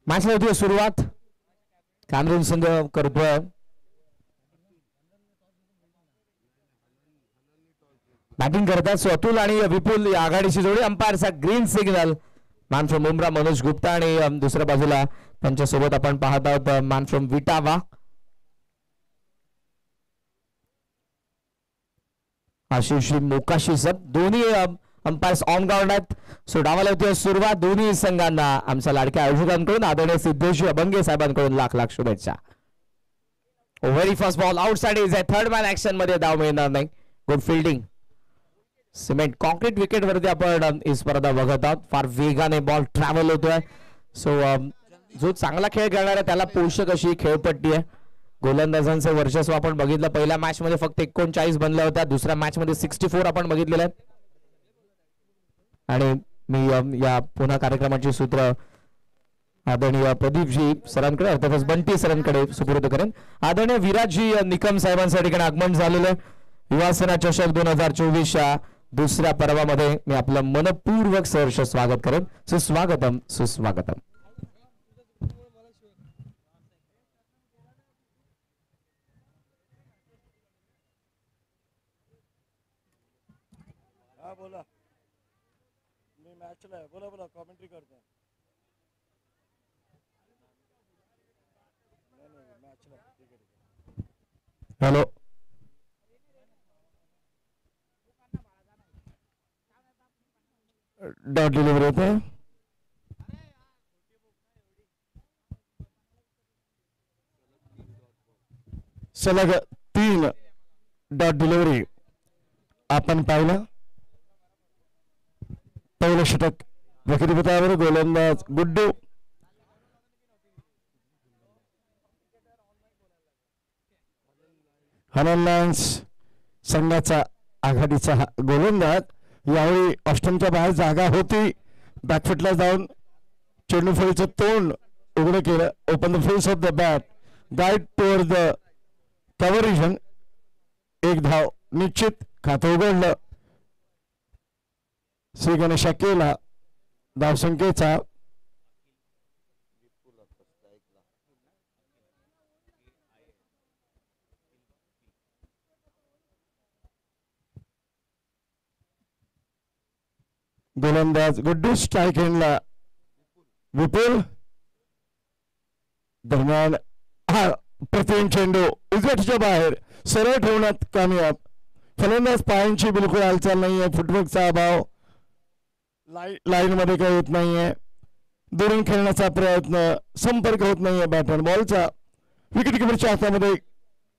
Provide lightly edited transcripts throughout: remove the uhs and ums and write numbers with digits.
मॅचला होती सुरुवात. कॅमेरून संघ करतोय बॅटिंग करतात. सो अतुल आणि विपुल या आघाडीची जोडी. अंपायरचा green signal. Man from Mumbra Manoj Gupta आणि दुसऱ्या बाजूला त्यांच्यासोबत आपण पाहत आहोत मॅन फ्रॉम विटावा आशिष मोकाशी सब. दोन्ही अंपायर्स ऑन ग्राउंड आहेत. सो डावाला होती सुरुवात. दोन्ही संघांना आमच्या लाडक्या आयोजकांकडून आदरणीय सिद्धेश अभंगे साहेबांकडून लाख लाख शुभेच्छा. Very first ball outside is आहे. थर्ड मॅन ऍक्शन मध्ये धाव मिळणार नाही. Good fielding. Cement concrete wicket वरती आपण ही स्पर्धा बघत आहोत. फार वेगाने बॉल ट्रॅव्हल होतोय. सो जो चांगला खेळ करणार आहे त्याला पोषक अशी खेळपट्टी आहे. गोलंदाजांचं वर्चस्व आपण बघितलं. पहिल्या मॅच मध्ये फक्त 39 बनल्या होत्या. दुसऱ्या मॅच मध्ये 64 आपण बघितलेलं आहे. आणि मी या पुन्हा कार्यक्रमाची सूत्र आदरणीय प्रदीपजी सरांकडे अर्थातच बंटी सरांकडे सुपूर्द करेन. आदरणीय विराजजी निकम साहेबांसाठी आगमन झालेलं आहे. युवासेना चषक 2024च्या दुसऱ्या पर्वामध्ये मी आपलं मनपूर्वक सहर्ष स्वागत करेन. सुस्वागतम सुस्वागतम. बोला मी मॅचला आहे. बोला बोला कॉमेंट्री करतो. हॅलो डॉट डिलिव्हरी होते. सलग 3 डॉट डिलिव्हरी आपण पाहिलं. पहिलं षटक विकेटपथावर गोलंदाज गुड्डू. हनन संघाचा आघाडीचा गोलंदाज. यावेळी ऑस्टनच्या बाहेर जागा होती. बॅकफुटला जाऊन चेंडू फळीचं तोंड उघडं केलं. Open the face of the bat guide toward the cover region. एक धाव निश्चित खातं उघडलं. श्री गणेशा केला धावसंख्येचा गोलंदाज गुड्डू. स्ट्राईक एंडला विपुल. दरम्यान हा प्रतिम चेंडू उजव्याच्या बाहेर सरळ ठेवण्यात कामयाब. फलंदाज पायांची बिलकुल हालचाल नाहीये. फुटवर्कचा अभाव. लाईन मध्ये काही होत नाहीये. दुरून खेळण्याचा प्रयत्न. संपर्क होत नाहीये बॅटर बॉलचा. विकेट किपरच्या हातामध्ये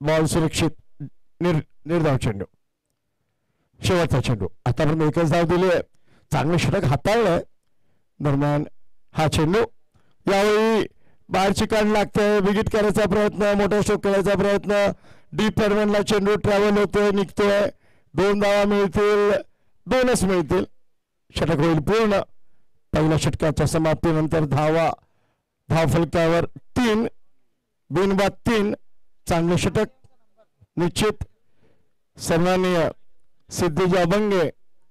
बॉल सुरक्षित. निर्धाव चेंडू. शेवटचा चेंडू. आतापर्यंत एकच धाव दिली आहे. चांगलं षटक हाताळलंय. दरम्यान हा चेंडू यावेळी बाहेरची काढ लागते. विकेट करायचा प्रयत्न. मोठा स्ट्रोक करायचा प्रयत्न. डीप फॉर्मेटला चेंडू ट्रॅव्हल होतोय निघतोय. 2 धावा मिळतील. 2च मिळतील. षटक होईल पूर्ण. पहिल्या षटकाच्या समाप्तीनंतर धाव फलकावर 3 बिनबाद 3. चांगले षटक निश्चित. सन्माननीय सिद्धेश अभंगे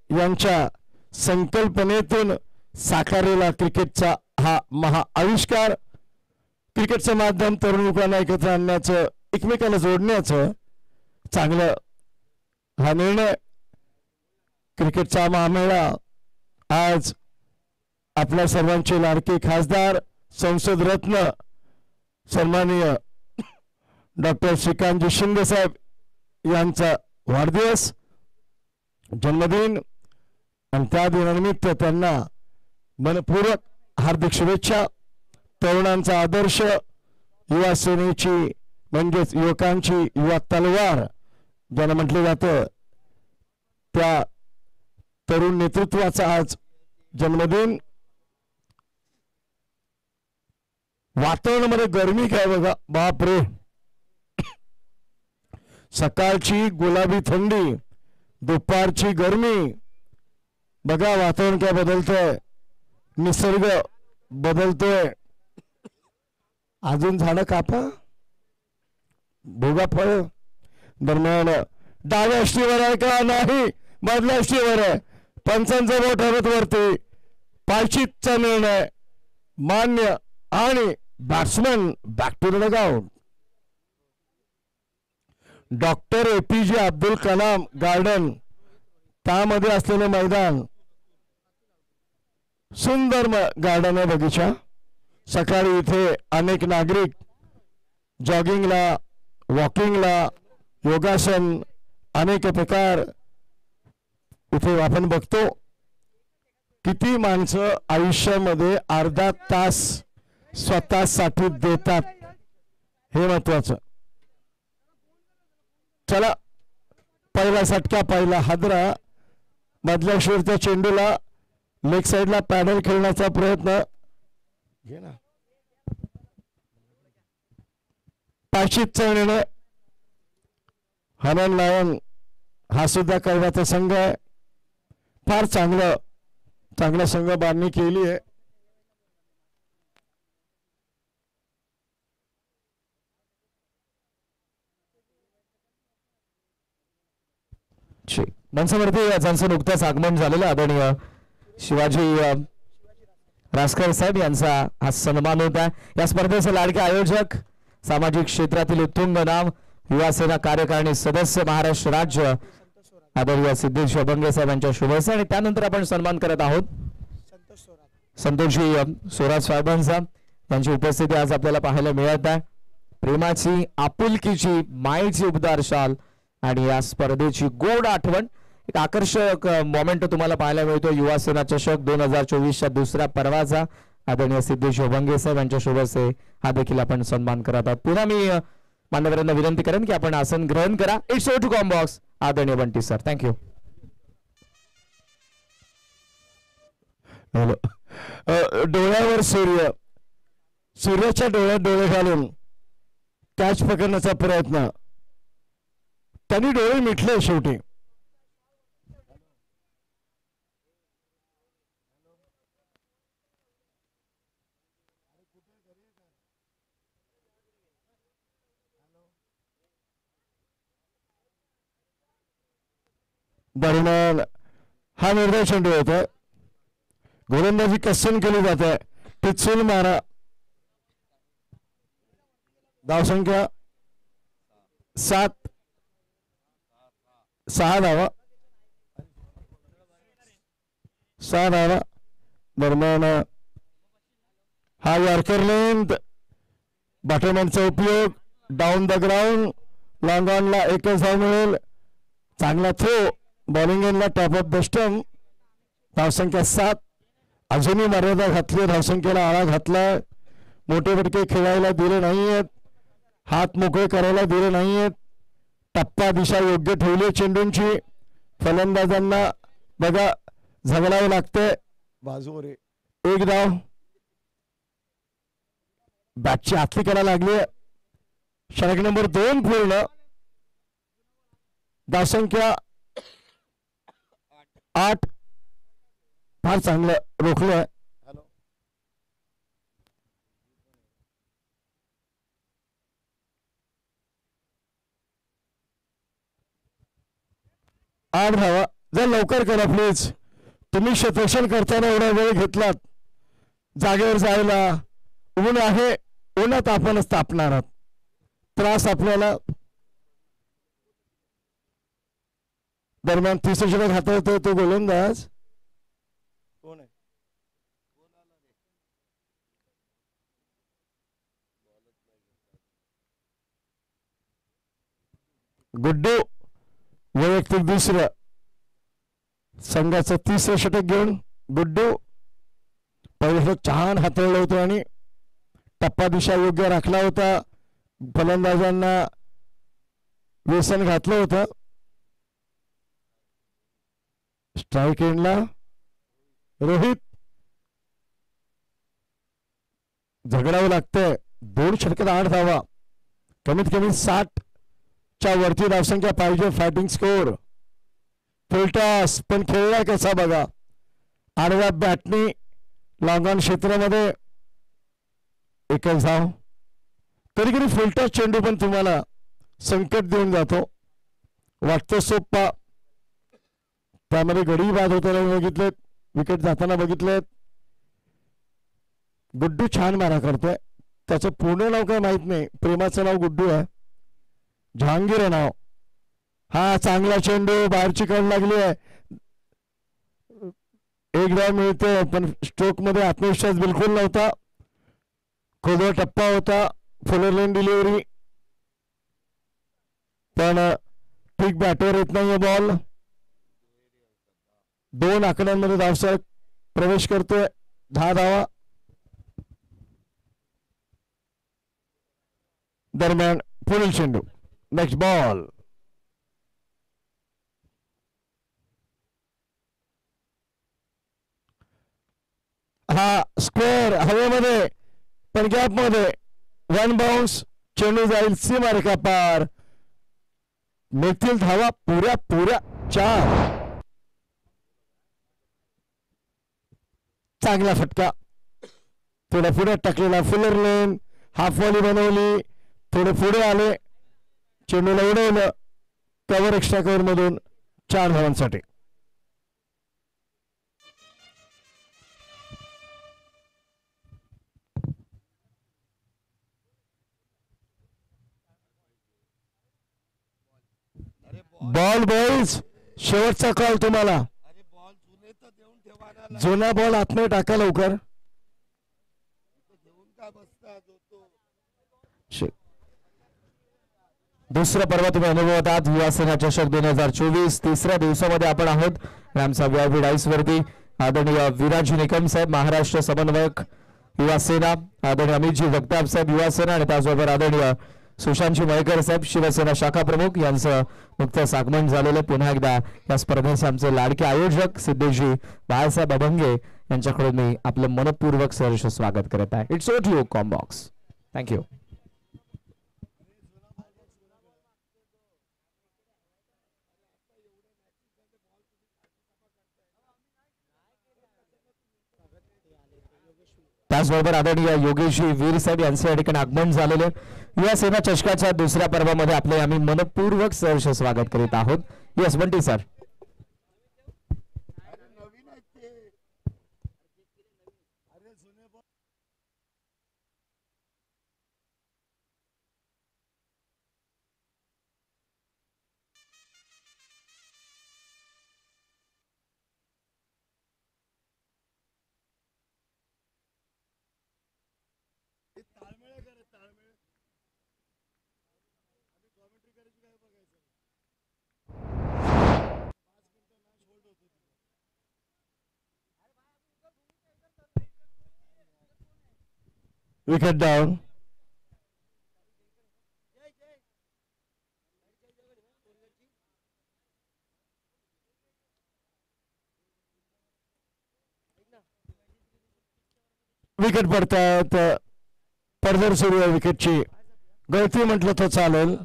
यांच्या संकल्पनेतून साकारलेला क्रिकेटचा हा महाआविष्कार. क्रिकेटचं माध्यम तरुण लोकांना एकत्र आणण्याचं एकमेकांना जोडण्याचं चांगलं हा निर्णय. क्रिकेटचा महामेळा आज आपल्या सर्वांचे लाडके खासदार संसद रत्न सन्माननीय डॉक्टर श्रीकांतजी शिंदे साहेब यांचा वाढदिवस जन्मदिन आणि त्या दिनानिमित्त त्यांना मनपूर्वक हार्दिक शुभेच्छा. तरुणांचा आदर्श युवा सेनेची म्हणजेच युवकांची युवा तलवार ज्यांना म्हटले जातं त्या तरुण नेतृत्वाचा आज जन्मदिन. वातावरणामध्ये गरमी काय बघा. बापरे. सकाळची गुलाबी थंडी. दुपारची गरमी. बघा वातावरण काय बदलतंय. निसर्ग बदलतोय. अजून झाडं कापा. भोगा फळ. दरम्यान डाव्या अष्टीवर आहे का नाही. मधल्या अष्टीवर आहे. पंचांचा बोट हरत वरती. पायचीतचा निर्णय मान्य आणि batsman back to the dugout. Doctor APJ Abdul Kalam garden त्यामध्ये असलेले मैदान सुंदर गार्डन आहे बगीचा. सकाळी इथे अनेक नागरिक जॉगिंगला, वॉकिंगला, योगासन अनेक प्रकार इथे आपण बघतो. किती माणसं आयुष्यामध्ये अर्धा तास स्वतःसाठी देतात हे महत्वाचं. चला पहिला षटका, पहिला हादरा. मधल्या शेवटच्या चेंडूला लेग साइडला पॅडल खेळण्याचा प्रयत्न. घे ना पाशीतचा निर्णय. हनन लायन हा सुद्धा कैवाचा संघ आहे. फार चांगला संघ बांधणी केली आहे. मंचावरती ज्यांचं नुकतंच आगमन झालेलं आदरणीय शिवाजी रासकर साहेब यांचा हा सन्मान होता. या स्पर्धेचे लाडके आयोजक, सामाजिक क्षेत्रातील उत्तुंग नाम, युवा सेना कार्यकारिणी सदस्य महाराष्ट्र राज्य आदरणीय सिद्धेश अभंगे साहेबांच्या शुभेच्छा. आणि त्यानंतर आपण सन्मान करत आहोत संतोषजी सोरात साहेबांचा. त्यांची उपस्थिती आज आपल्याला पाहायला मिळत आहे. प्रेमाची, आपुलकीची, मायेची उबदार शाल आणि या स्पर्धेची गोड आठवण. एक आकर्षक मोमेंट तुम्हाला पाहायला मिळतो. युवा सेना चषक 2024च्या दुसऱ्या पर्वाचा आदरणीय सिद्धेश अभंगे साहेब यांच्या शुभेच्छा हा देखील आपण सन्मान करत आहोत. पुन्हा मी मान्यवरांना विनंती करेन की आपण आसन ग्रहण करा. इट्स ओ टू कॉम्बॉक्स आदरणीय बंटी सर. थँक्यू. डोळ्यावर सूर्याच्या डोळ्यात डोळे घालून कॅच पकडण्याचा प्रयत्न. त्यांनी डोळे मिटले शेवटी. दरम्यान हा निर्णय चेंडू होता. गोलंदाजी कसन केली जाते. टिचून मारा. धावसंख्या 7, 6 धावा. 6 धावा. दरम्यान हा यॉर्कर लेंथ बॅटरमॅनचा उपयोग. Down the ground. लॉंग ऑनला 1 धाव मिळेल. चांगला थ्रो. बॉलिंग एंडला टॉप ऑफ द स्टंप. धावसंख्या 7. अजूनही मर्यादा घातली. धावसंख्येला आळा घातलाय. मोठे फटके खेळायला दिले नाहीयेत. हात मोकळे करायला दिले नाहीयेत. टप्पा दिशा योग्य ठेवली चेंडूंची. फलंदाजांना बघा झगडावं लागते. बाजूवर 1 धाव. बॅटची आतली करायला लागली. षटक नंबर 2 पूर्ण. धावसंख्या 8. फार चांगलं रोखलं. 8 धावा. जर लवकर करा प्लीज. तुम्ही क्षेत्ररक्षण करताना एवढा वेळ घेतलात. जागेवर जायला ऊन आहे. उन्हात आपणच तापणार आहात. त्रास आपल्याला. दरम्यान तिसरे षटक हाताळतोय तो गोलंदाज कोण आहे? गुड्डू. वैयक्तिक दुसरं. संघाचं तिसरं षटक घेऊन गुड्डू. पहिलं षटक छान हाताळलं होतं आणि टप्पा दिशा योग्य राखला होता. फलंदाजांना व्यसन घातलं होतं. स्ट्राईक एंडला रोहित. झगडावं लागतंय. 2 षटकात 8 धावा. कमीत कमी 60च्या वरती धावसंख्या पाहिजे. Fighting score. फुलटॉस पण खेळलाय कसा बघा. आडव्या बॅटनी लॉंग ऑन क्षेत्रामध्ये 1 धाव. कधी कधी फुलटॉस चेंडू पण तुम्हाला संकट देऊन जातो. वाटतो सोप्पा. त्यामध्ये गडी बाद होताना बघितलेत. विकेट जाताना बघितलेत. गुड्डू छान मारा करतोय. त्याचं पूर्ण नाव काय माहित नाही. प्रेमाचं नाव गुड्डू आहे. जहांगीर आहे नाव. हा चांगला चेंडू बाहेरची कड लागली आहे. एक डाव मिळते पण स्ट्रोक मध्ये आत्मविश्वास बिलकुल नव्हता. खोदवा टप्पा होता. फुलर लेन डिलिव्हरी पण ठीक बॅटवर येत नाहीये बॉल. 2 आकड्यांमध्ये धावसर प्रवेश करतोय. 10 धावा. दरम्यान पुढील चेंडू. Next ball. हा स्क्वेअर हवेमध्ये पण गॅप मध्ये 1 बाउन्स. चेंडू जाईल सीमारेखा पार. मिळतील धावा पुऱ्या 4. चांगला फटका. थोडा पुढे टाकलेला फुलर लेन. हाफ वॉली बनवली. थोडे पुढे आले. चेंडूला उडवलं. कव्हर एक्स्ट्रा कव्हर मधून 4 धावांसाठी. बॉल बॉईज शेवटचा कॉल तुम्हाला. जुना बॉल आतमध्ये टाका लवकर. दुसरं पर्व तुम्ही अनुभवतात. युवा सेना चषक 2024 तिसऱ्या दिवसामध्ये आपण आहोत. आमचा VIP डाईस वरती आदरणीय विराज निकम साहेब महाराष्ट्र समन्वयक युवा सेना, आदरणीय अमितजी जगताप साहेब युवा सेना आणि त्याचबरोबर आदरणीय सुशांतजी मयेकर साहेब शिवसेना शाखा प्रमुख यांचं नुकतंच आगमन झालेलं. पुन्हा एकदा या स्पर्धेचे आमचे लाडके आयोजक सिद्धेशजी बाळासाहेब अभंगे यांच्याकडून मी आपलं मनपूर्वक सहर्ष स्वागत करत आहे. It's over to you com box. Thank you. त्याचबरोबर आदरणीय योगेशजी वीर साहेब यांचे या ठिकाणी आगमन झालेले. युवा सेना चषकाच्या दुसऱ्या पर्वामध्ये आपले आम्ही मनपूर्वक सहर्ष स्वागत करीत आहोत. Yes Bunty sir. Wicket down. Wicket पडतात. पडझड सुरू आहे विकेटची. गळती म्हटलं तर चालेल.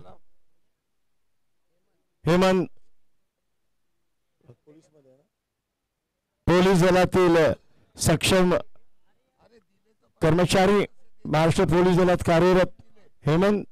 हेमंत पोलीस दलातील सक्षम कर्मचारी महाराष्ट्र पोलीस दलात कार्यरत हेमंत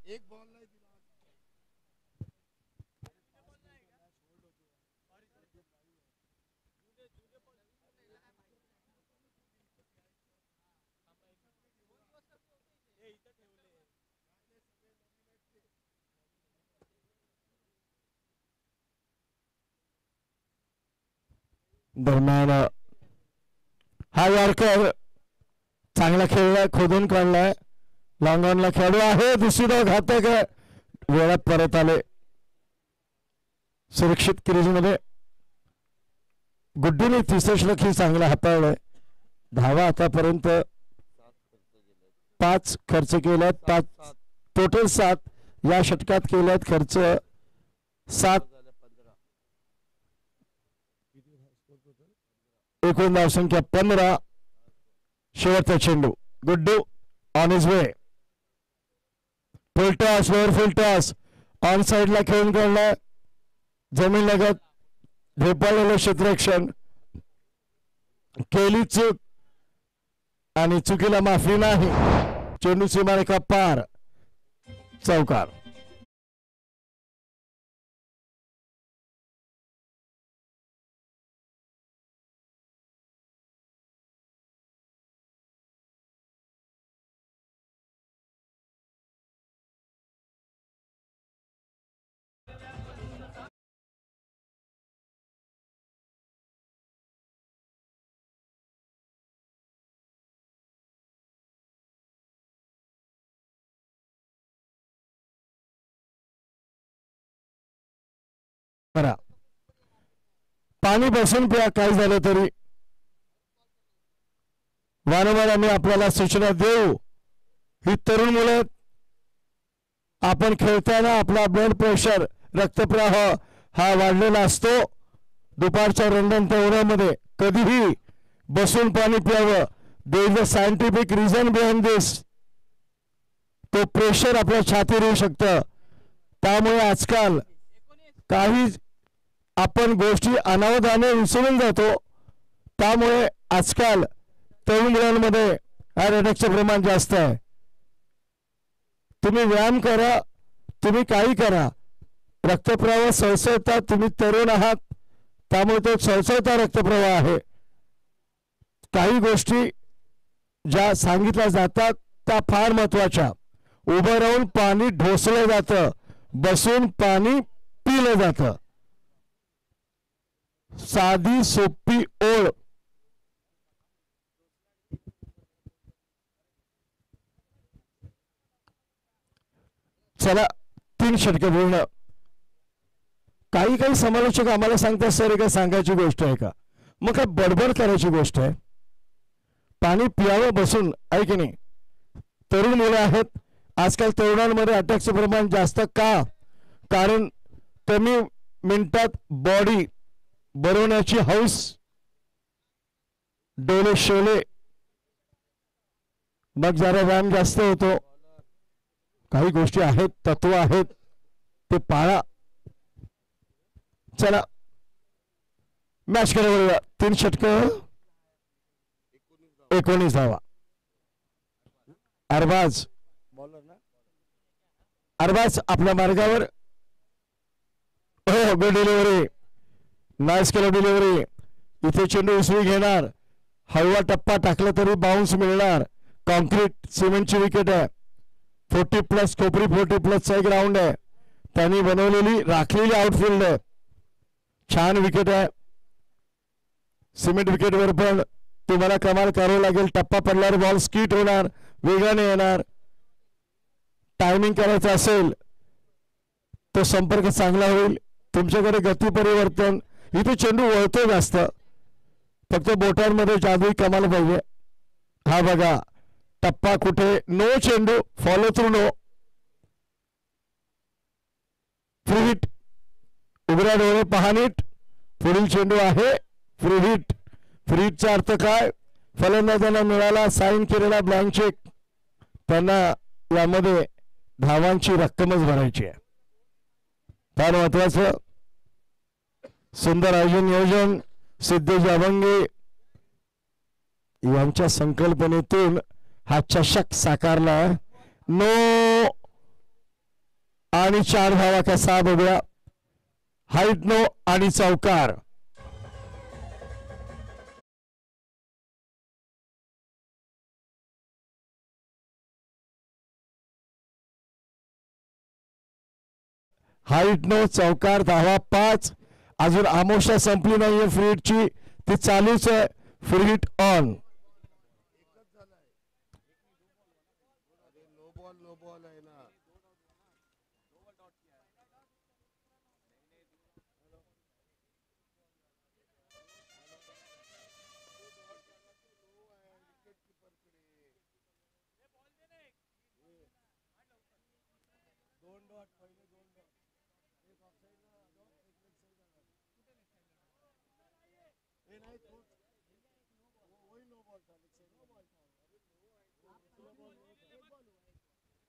दरम्यान हा यॉर्कर चांगला खेळलाय. खोदून काढलाय. लॉंग ऑनला खेळू आहे. दुसरी धाव घातक आहे. वेळात परत आले सुरक्षित क्रीजमध्ये. गुड्डूने तिसरं षटक ही चांगलं हाताळलंय. धावा आतापर्यंत 5 खर्च केल्यात. 5 टोटल 7 या षटकात केल्यात खर्च 7. एकूण धावसंख्या 15. शेवटचा चेंडू. Guddu on his way. Full toss were full toss on साइडला खेळून काढला. जमीन लगत झोपाळलेलं क्षेत्ररक्षण. केली चूक आणि चुकीला माफी नाही. चेंडू सीमारेखा पार. चौकार. करा. पाणी बसून प्या, काय झालं तरी. वारंवार आम्ही आपल्याला सूचना देऊ. ही तरुण मुलं, आपण खेळताना आपला ब्लड प्रेशर, रक्तप्रवाह हा वाढलेला असतो. दुपारच्या रंडण उन्हामध्ये कधीही बसून पाणी प्यावं. There is a scientific reason behind this. तो प्रेशर आपल्या छातीवर येऊ शकतं. त्यामुळे आजकाल काही आपण गोष्टी अनावधाने विसरून जातो. त्यामुळे आजकाल तरुण मुलांमध्ये हार्ट अटॅकचे प्रमाण जास्त आहे. तुम्ही व्यायाम करा, तुम्ही काही करा, रक्तप्रवाह सळसळता. तुम्ही तरुण आहात त्यामुळे तो सळसळता रक्तप्रवाह आहे. काही गोष्टी ज्या सांगितल्या जातात त्या फार महत्वाच्या. उभं राहून पाणी ढोसलं जातं, बसून पाणी पिलं जातं. साधी सोपी ओळ. चला 3 षटके बोलणं. काही काही समालोचक आम्हाला सांगतात सर हे काय सांगायची गोष्ट आहे का. मग काय बडबड करायची गोष्ट आहे. पाणी पियावं बसून, आहे की नाही. तरुण मुलं आहेत. आजकाल तरुणांमध्ये अटॅकचे प्रमाण जास्त का. कारण कमी मिनिटात बॉडी बनवण्याची हौस, डोले शोले, मग जरा व्यायाम जास्त होतो. काही गोष्टी आहेत, तत्व आहेत, ते पाळा. चला मॅच करूया. 3 षटकं 19 धावा. अरबाज बॉलर ना. अरबाज आपल्या मार्गावर. हो, गुड डिलिव्हरी, नाईस केलं डिलिव्हरी. इथे चेंडू उसळी घेणार. हळवा टप्पा टाकला तरी बाउन्स मिळणार. कॉन्क्रीट सिमेंटची विकेट आहे. 40+ कोपरी 40+ एक ग्राउंड आहे. त्यांनी बनवलेली राखलेली आउटफील्ड आहे. छान विकेट आहे. सिमेंट विकेटवर पण तुम्हाला कमाल करावं लागेल. टप्पा पडल्यावर बॉल स्किट होणार, वेगाने येणार. टायमिंग करायचं असेल तो संपर्क चांगला होईल. तुमच्याकडे गती परिवर्तन. इथे चेंडू वळतो जास्त, फक्त बोटांमध्ये जादुई कमाल पाहिजे. हा बघा टप्पा कुठे. नो चेंडू, follow through no. Free hit. उघड्या डोळे पहा नीट. पुढील चेंडू आहे फ्री हिट. फ्री हिटचा अर्थ काय. फलंदाजांना मिळाला साईन केलेला ब्लँक चेक. त्यांना यामध्ये धावांची रक्कमच भरायची आहे. फार महत्वाचं. सुंदर आयोजन नियोजन सिद्धेश अभंगे यांच्या संकल्पनेतून हा चषक साकारला. नो आणि 4 धावा कसा बघूया. हाईट नो आणि चौकार. हाईट नो चौकार. धावा 5. अजून आमोशा संपली नाहीये फ्री हिटची, ती चालूच आहे. Free hit on.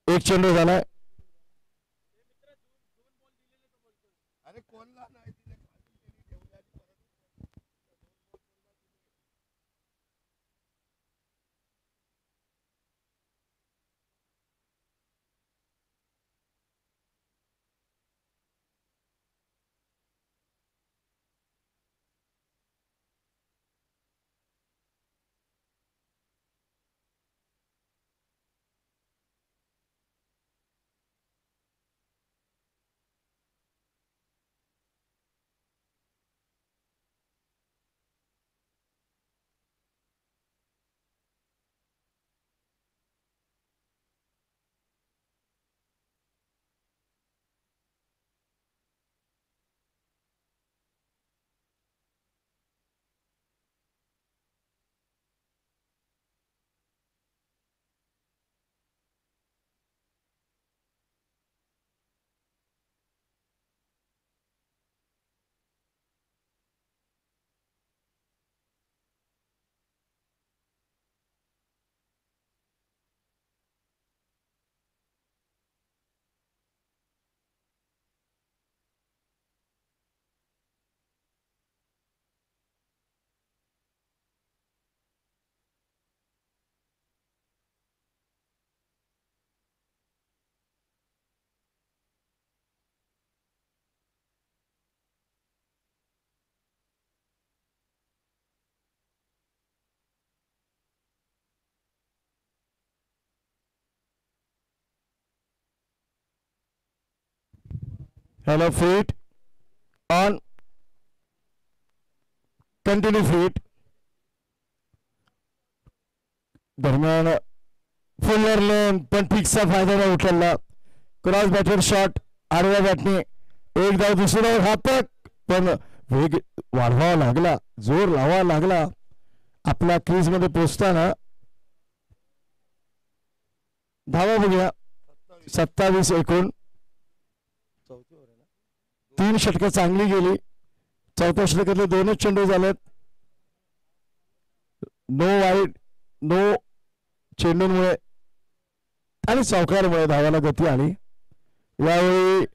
एक चेंडू झालाय. Hello feet on continue feet दरम्यान फुलर लेन पण पिक्सचा फायदा नाही उचलला. क्रॉस बॅटर शॉट आडव्या बॅटने एक धाव दुसरी धाव घातक पण वेग वाढवावा लागला जोर लावावा लागला आपल्या क्रीज मध्ये पोहोचताना. धावा बघूया 27 एकूण. 3 षटकं चांगली गेली. चौथ्या षटकातले 2च चेंडू झालेत. नो वाईड नो चेंडूंमुळे आणि चौकारामुळे धावाला गती आली. यावेळी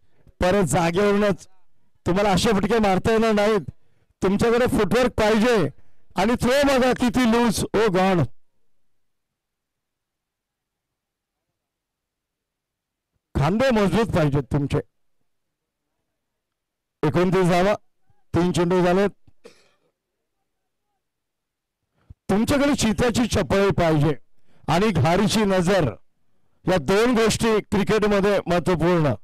परत जागेवरूनच तुम्हाला अशा फटके मारता येणार नाहीत. तुमच्याकडे फुटवर्क पाहिजे आणि थ्रो बघा किती लूज. ओ गॉड खांदे मजबूत पाहिजेत तुमचे. 29 धावा 3 चेंडू झालेत. तुमच्याकडे चित्याची चपळी पाहिजे आणि घारीची नजर. या 2 गोष्टी क्रिकेटमध्ये महत्वपूर्ण.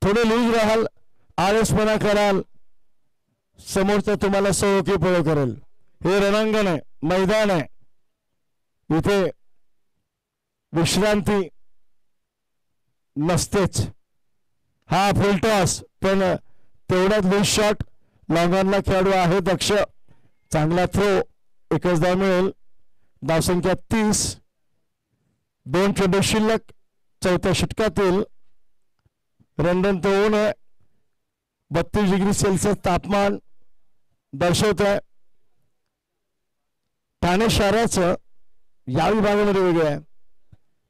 थोडे लूज राहाल आळसपणा कराल समोरचा तुम्हाला सवकी पळ करेल. हे रणांगण आहे मैदान आहे इथे विश्रांती नसतेच. हा फुल टॉस पण तेवढ्यात लूज शॉट. लॉंगॉनला खेळाडू आहे दक्ष. चांगला थ्रो 1च धाव मिळेल. धावसंख्या 30. 2 चेंडू शिल्लक. चौथ्या षटकातील रंडन तो ऊन आहे. 32 डिग्री सेल्सिअस तापमान दर्शवत आहे. ठाणे शहराचं या विभागामध्ये वेगळं आहे.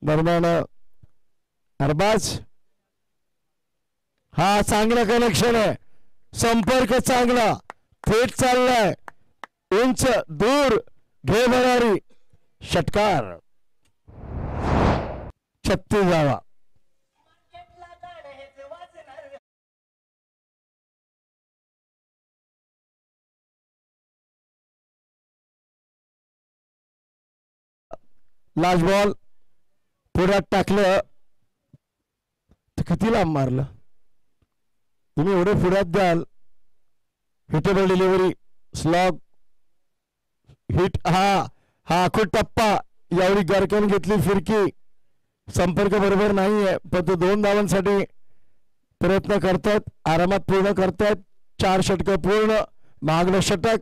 दरम्यान अरबाज हा चांगला कनेक्शन आहे. संपर्क चांगला थेट चाललाय. उंच दूर घे भरारी षटकार. 36 धावा. लास्ट बॉल पुढ्यात टाकलं तर किती लांब मारलं. तुम्ही एवढे पुढ्यात द्याल. हिटेबल डिलिव्हरी स्लॉग हिट. हा आखूड टप्पा यावेळी गरकन घेतली फिरकी. संपर्क बरोबर नाहीये पण तो 2 धावांसाठी प्रयत्न करतायत. आरामात पूर्ण करतायत. 4 षटकं पूर्ण. मागलं षटक.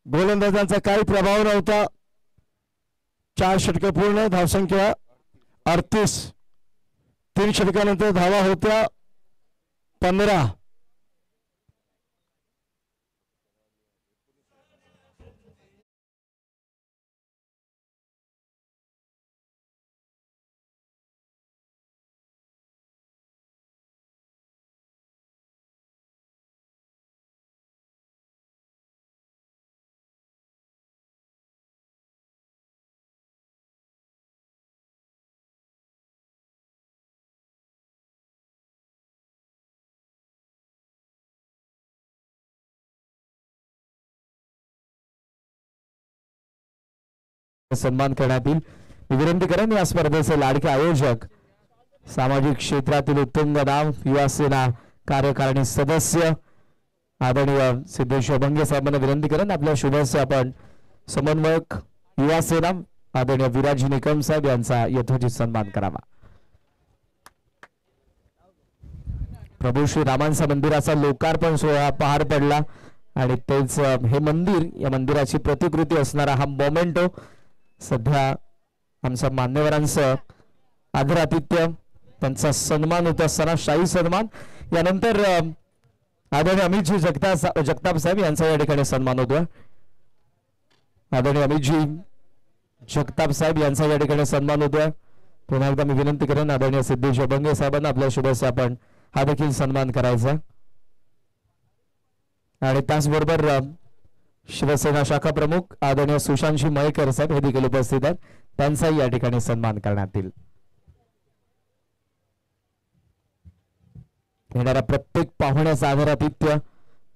गोलंदाजांचा काही प्रभाव नव्हता. 4 षटकं पूर्ण. धावसंख्या 38. 3 षटकानंतर धावा होत्या 15. सन्मान करण्यात येईल. मी विनंती करेन या स्पर्धेचे लाडके आयोजक सामाजिक क्षेत्रातील उत्तुंग नाम युवा सेना कार्यकारिणी सदस्य आदरणीय सिद्धेश अभंगे साहेबांना विनंती करेन आपल्या शुभेच्छा आपण समन्वयक युवा सेना आदरणीय विराजी निकम साहेब यांचा यथोचित सन्मान करावा. प्रभू श्री रामांचा मंदिराचा लोकार्पण सोहळा पार पडला आणि तेच हे मंदिर या मंदिराची प्रतिकृती असणारा हा मोमेंटो सध्या आमच्या मान्यवरांचं आदरातिथ्य त्यांचा सन्मान होत असताना शाही सन्मान यानंतर आदरणीय अमितजी जगताप साहेब यांचा या ठिकाणी सन्मान होतोय. आदरणीय अमितजी जगताप साहेब यांचा या ठिकाणी सन्मान होतोय. पुन्हा एकदा मी विनंती करेन आदरणीय सिद्धेश अभंगे साहेबांना आपल्या शुभेच्छा आपण हा देखील सन्मान करायचा. आणि त्याचबरोबर शिवसेना शाखा प्रमुख आदरणीय सुशांतजी मयेकर साहेब हे देखील उपस्थित आहेत. त्यांचाही या ठिकाणी सन्मान करण्यात येईल. येणाऱ्या प्रत्येक पाहुण्याचा आदरातिथ्य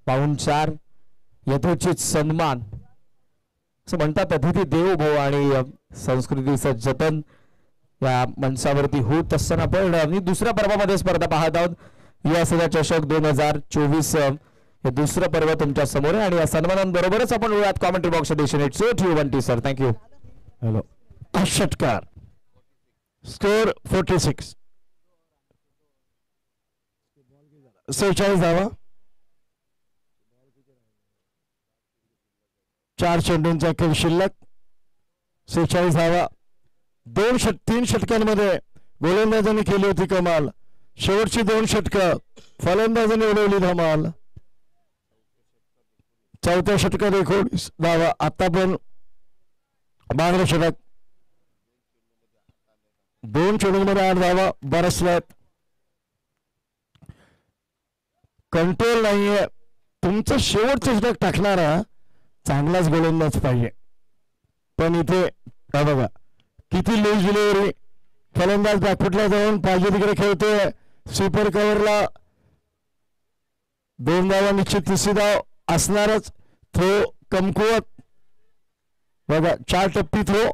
पाहुणचार यथोचित सन्मान असं म्हणतात. अतिथी देवो भव आणि संस्कृतीचं जतन या मंचावरती होत असताना आपण दुसऱ्या पर्वामध्ये स्पर्धा पाहत आहोत. युवा चषक 2024 हे दुसरं पर्व तुमच्या समोर आहे आणि या सन्मानांबरोबरच आपण वळूयात कॉमेंट्री बॉक्स दिशेने. It's to you Bunty sir. Thank you. Hello षटकार. स्कोर 46. 46 धावा. 4 चेंडूंचा खेळ शिल्लक. 46 धावा. 3 षटकांमध्ये गोलंदाजांनी केली होती कमाल. शेवटची 2 षटकं फलंदाजांनी उडवली धमाल. 4थ्या षटकात 19 धावा. आता पण बांगडा षटक. 2 चेंडूंमध्ये 8 धावा बरसल्यात. कंट्रोल नाहीये. तुमचं शेवटचं षटक टाकणारा चांगलाच गोलंदाज पाहिजे. पण इथे बघा किती लूज डिलिव्हरी. फलंदाज बॅकफुटला जाऊन पाहिजे तिकडे खेळतोय. स्वीपर कव्हरला 2 धावा निश्चित. 3री धाव असणारच. थ्रो कमकुवत. बघा 4 टप्पी थ्रो.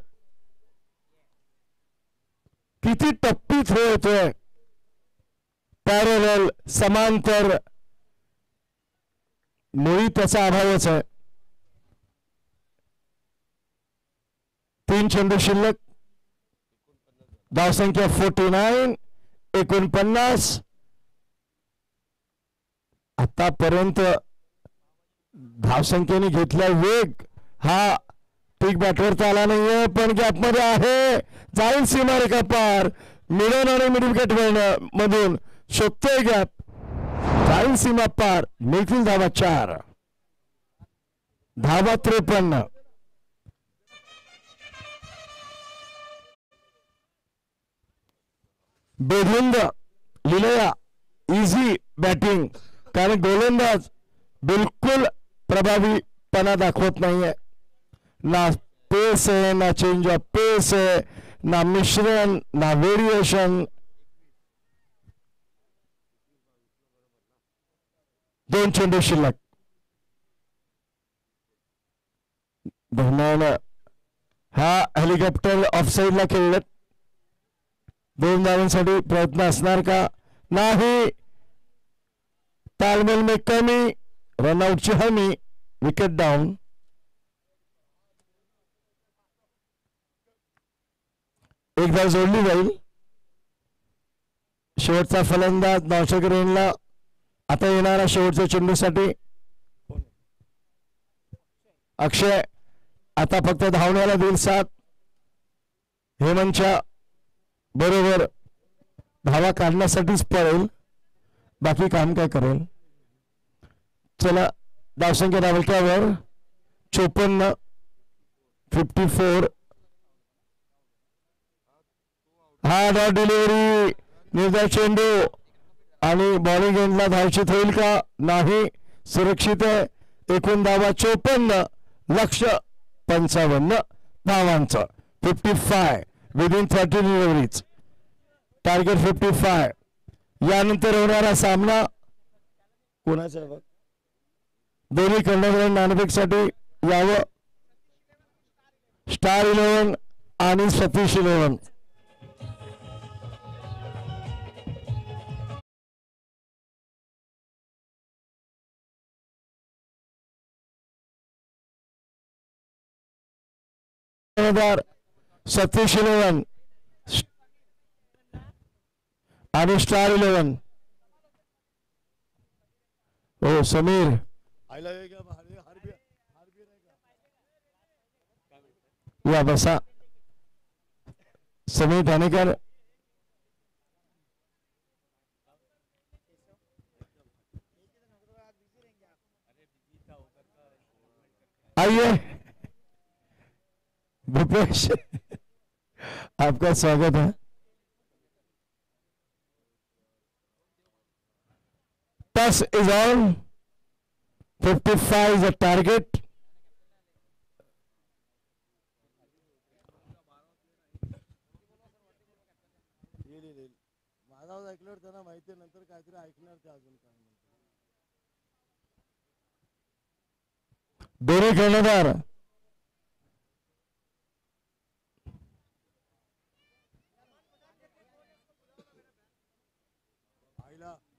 किती टप्पी थ्रो येतोय. पॅरल समांतर. मुळी त्याचा अभावच आहे. 3 चेंडू शिल्लक. धावसंख्या 49. 49. आतापर्यंत धावसंख्येने घेतला वेग हा पीक बॅटवरचा आला नाहीये. पण गॅप मध्ये आहे. जाईल सीमारेखा पार. मिडन आणि मिड विकेट मधून शोधतोय गॅप. जाईल सीमा पार. मिळतील धावा 4. धावा 53. बेधुंद लिलया इझी बॅटिंग. कारण गोलंदाज बिलकुल प्रभावीपणा दाखवत नाहीये. ना पेस आहे, ना चेंज ऑफ पेस आहे, ना मिश्रण, ना व्हेरिएशन. 2 चेंडू शिल्लक. दरम्यान हा हेलिकॉप्टर ऑफसाईडला खेळत. 2 धावांसाठी प्रयत्न असणार का. नाही. तालमेल में कमी. रनआउटची हमी. Wicket down. एक धाव जोडली जाईल. शेवटचा फलंदाज नौशेकर रेनला. आता येणारा शेवटच्या चेंडूसाठी अक्षय. आता फक्त धावण्याला देईल साथ. हेमंतच्या बरोबर धावा काढण्यासाठीच पळेल. बाकी काम काय करेल. चला धावसंख्या धावलक्यावर 54. 54. हा डॉट डिलिव्हरी. निर्धार चेंडू आणि बॉलिंग एंडला धावचित होईल का. नाही. सुरक्षित आहे. एकूण धावा 54. लक्ष्य 55 धावांचं. 55 विदिन 30 डिलिव्हरीज. टार्गेट 55. यानंतर होणारा सामना कोणाचा आहे. दोन्ही कर्णधार नाणेफेकसाठी यावं. स्टार 11 आणि सतीश 11. सतीश 11 आणि स्टार 11. हो समीर या बसा. समीर ठाणेकर. आइए भूपेश आपका स्वागत है. टस is on. 55 is the target. माझा ऐकल्यावर त्यांना माहिती आहे. नंतर काहीतरी ऐकणार ते अजून काय. दोन्ही कर्णधार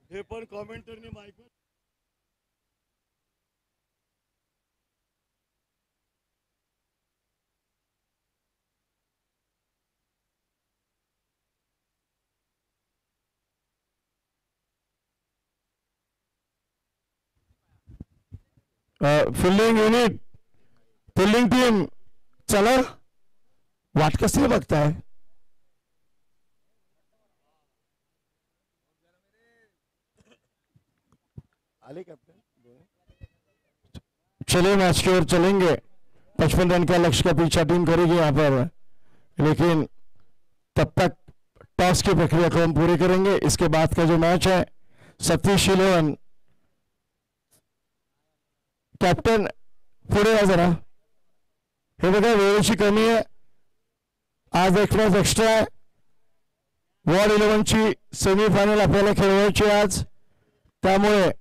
हे पण कॉमेंटरने mike fielding unit, fielding team, चला वाट कसली बघताय? आले कॅप्टन. चलिए मैच की ओर चलेंगे. 55 रन का लक्ष्य का पीछा टीम करेगी यहाँ पर, लेकिन तब तक टॉस की प्रक्रिया को हम पूरी करेंगे. इसके बाद का जो मैच है सतीश 11. कॅप्टन पुढे या जरा. हे बघा वेळेची कमी आहे. आज एक मॅच एक्स्ट्रा आहे. वॉर्ड 11 ची सेमीफायनल आपल्याला खेळवायची आज, त्यामुळे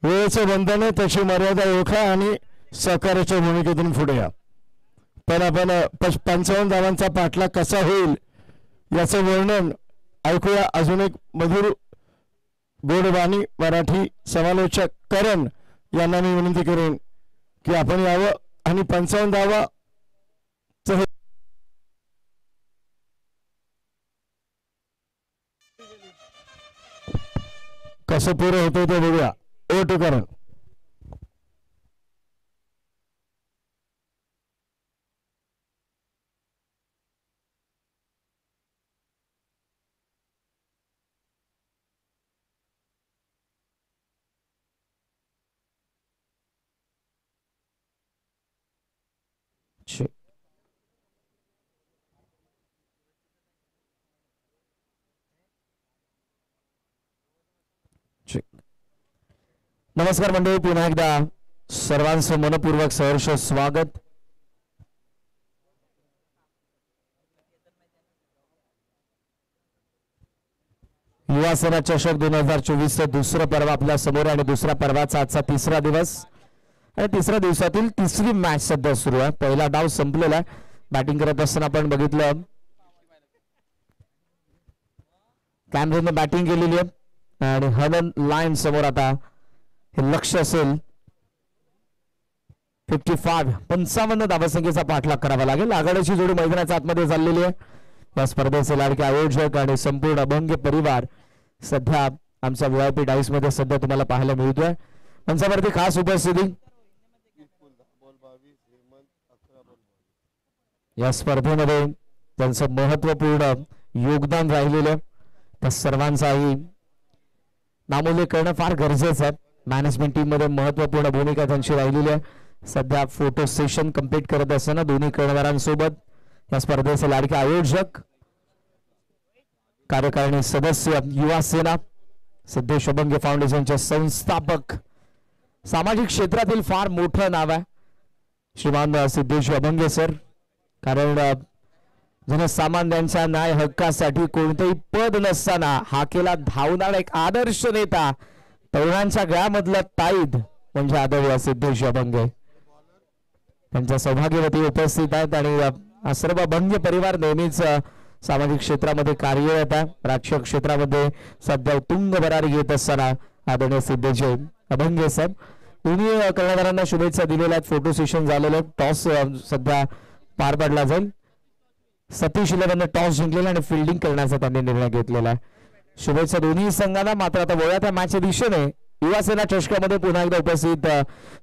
वेळेचं बंधन आहे, त्याची मर्यादा ओळखा आणि सहकार्याच्या भूमिकेतून पुढे या. पण आपण 55 धावांचा पाठलाग कसा होईल याचं वर्णन ऐकूया. अजून एक मधुर गोडवाणी मराठी समालोचक करण यांना मी विनंती करेन की आपण यावं आणि 55 धावा कसं पुरं होतं ते बघूया. ओ टू करण. नमस्कार मंडळी, पुन्हा एकदा सर्वांचं मनपूर्वक सहर्ष स्वागत. युवा सेना चषक 2024 दुसरं पर्व आपल्या समोर आणि दुसऱ्या पर्वाचा आजचा तिसरा दिवस आणि तिसऱ्या दिवसातील तिसरी मॅच सध्या सुरू आहे. पहिला डाव संपलेला आहे. बॅटिंग करत असताना आपण बघितलं कॅमेरने बॅटिंग केलेली आहे आणि हनन लाईन समोर आता हे लक्ष असेल 55 धावसंख्येचा पाठलाग करावा लागेल. आघाडीची जोडी मैदानाच्या आतमध्ये चाललेली आहे. या स्पर्धेचे लाडके आयोजक आणि संपूर्ण अभंग परिवार सध्या आमच्या VIP डाईस मध्ये सध्या तुम्हाला पाहायला मिळतोय. मंचावरती खास उपस्थिती या स्पर्धेमध्ये त्यांचं महत्वपूर्ण योगदान राहिलेलं त्या सर्वांचाही नामोल्लेख करणं फार गरजेचं आहे. मॅनेजमेंट टीम मध्ये महत्वपूर्ण भूमिका त्यांची राहिलेली आहे. सध्या फोटो सेशन कंप्लीट करत असताना दोन्ही कर्णधारांसोबत या स्पर्धेचे लाडके आयोजक, कार्यकारिणी सदस्य, युवा सेना, सिद्धेश अभंगे फाउंडेशनचे संस्थापक, सामाजिक क्षेत्रातील फार मोठं नाव आहे श्रीमान सिद्धेश अभंगे सर. कारण जनसामान्यांच्या न्याय हक्कासाठी कोणतेही पद नसताना हाकेला धावणारा एक आदर्श नेता, तरुणांच्या गळ्यामधलं ताईद म्हणजे आदरणीय सिद्धेश अभंगे. त्यांच्या सौभाग्यवती उपस्थित आहेत आणि हा सर्व अभंग परिवार नेहमीच सामाजिक क्षेत्रामध्ये कार्यरत आहे. राजकीय क्षेत्रामध्ये सध्या तुंग भरारी घेत असताना आदरणीय सिद्धेश अभंगे साहेब दोन्ही कर्णधारांना शुभेच्छा दिलेल्या आहेत. फोटो सेशन झालेलं, टॉस सध्या पार पडला जाईल. सतीश 11 टॉस जिंकलेला आणि फिल्डिंग करण्याचा त्यांनी निर्णय घेतलेला आहे. शुभेच्छा दोन्ही संघांना. मात्र आता वळूया त्या मॅचच्या दिशेने. युवा सेना चषकामध्ये पुन्हा एकदा उपस्थित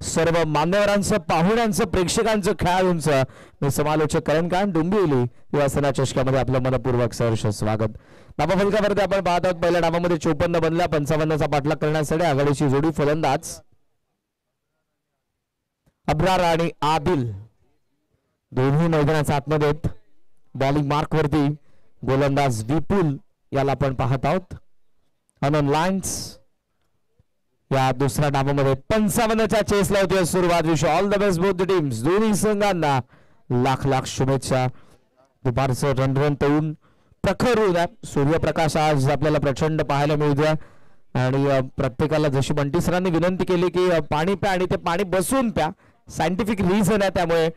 सर्व मान्यवरांचं, पाहुण्यांचं, प्रेक्षकांचं, खेळाडूंचं मी समालोचक करणकांत डोंबिवली युवा सेना चषकामध्ये आपलं मनपूर्वक सहर्ष स्वागत. नामफलकावरती आपण पाहत आहोत पहिल्या डावामध्ये 54 बनल्या. 55चा पाठलाग करण्यासाठी आघाडीची जोडी फलंदाज अब्रार आणि आदिल दोन्ही मैदानाच्या आतमध्ये. बॉलिंग मार्क वरती गोलंदाज विपुल याला आपण पाहत आहोत. अनन लायन्स या दुसऱ्या डावामध्ये 55च्या चेसला होती सुरुवात. Wish all the best both the teams. दोन्ही संघांना लाख लाख शुभेच्छा. दुपारचं रणरण तळून प्रखर होऊन सूर्यप्रकाश आज आपल्याला प्रचंड पाहायला मिळतोय आणि प्रत्येकाला जशी बंटी सरांनी विनंती केली की पाणी प्या आणि ते पाणी बसून प्या. सायंटिफिक रिझन आहे, त्यामुळे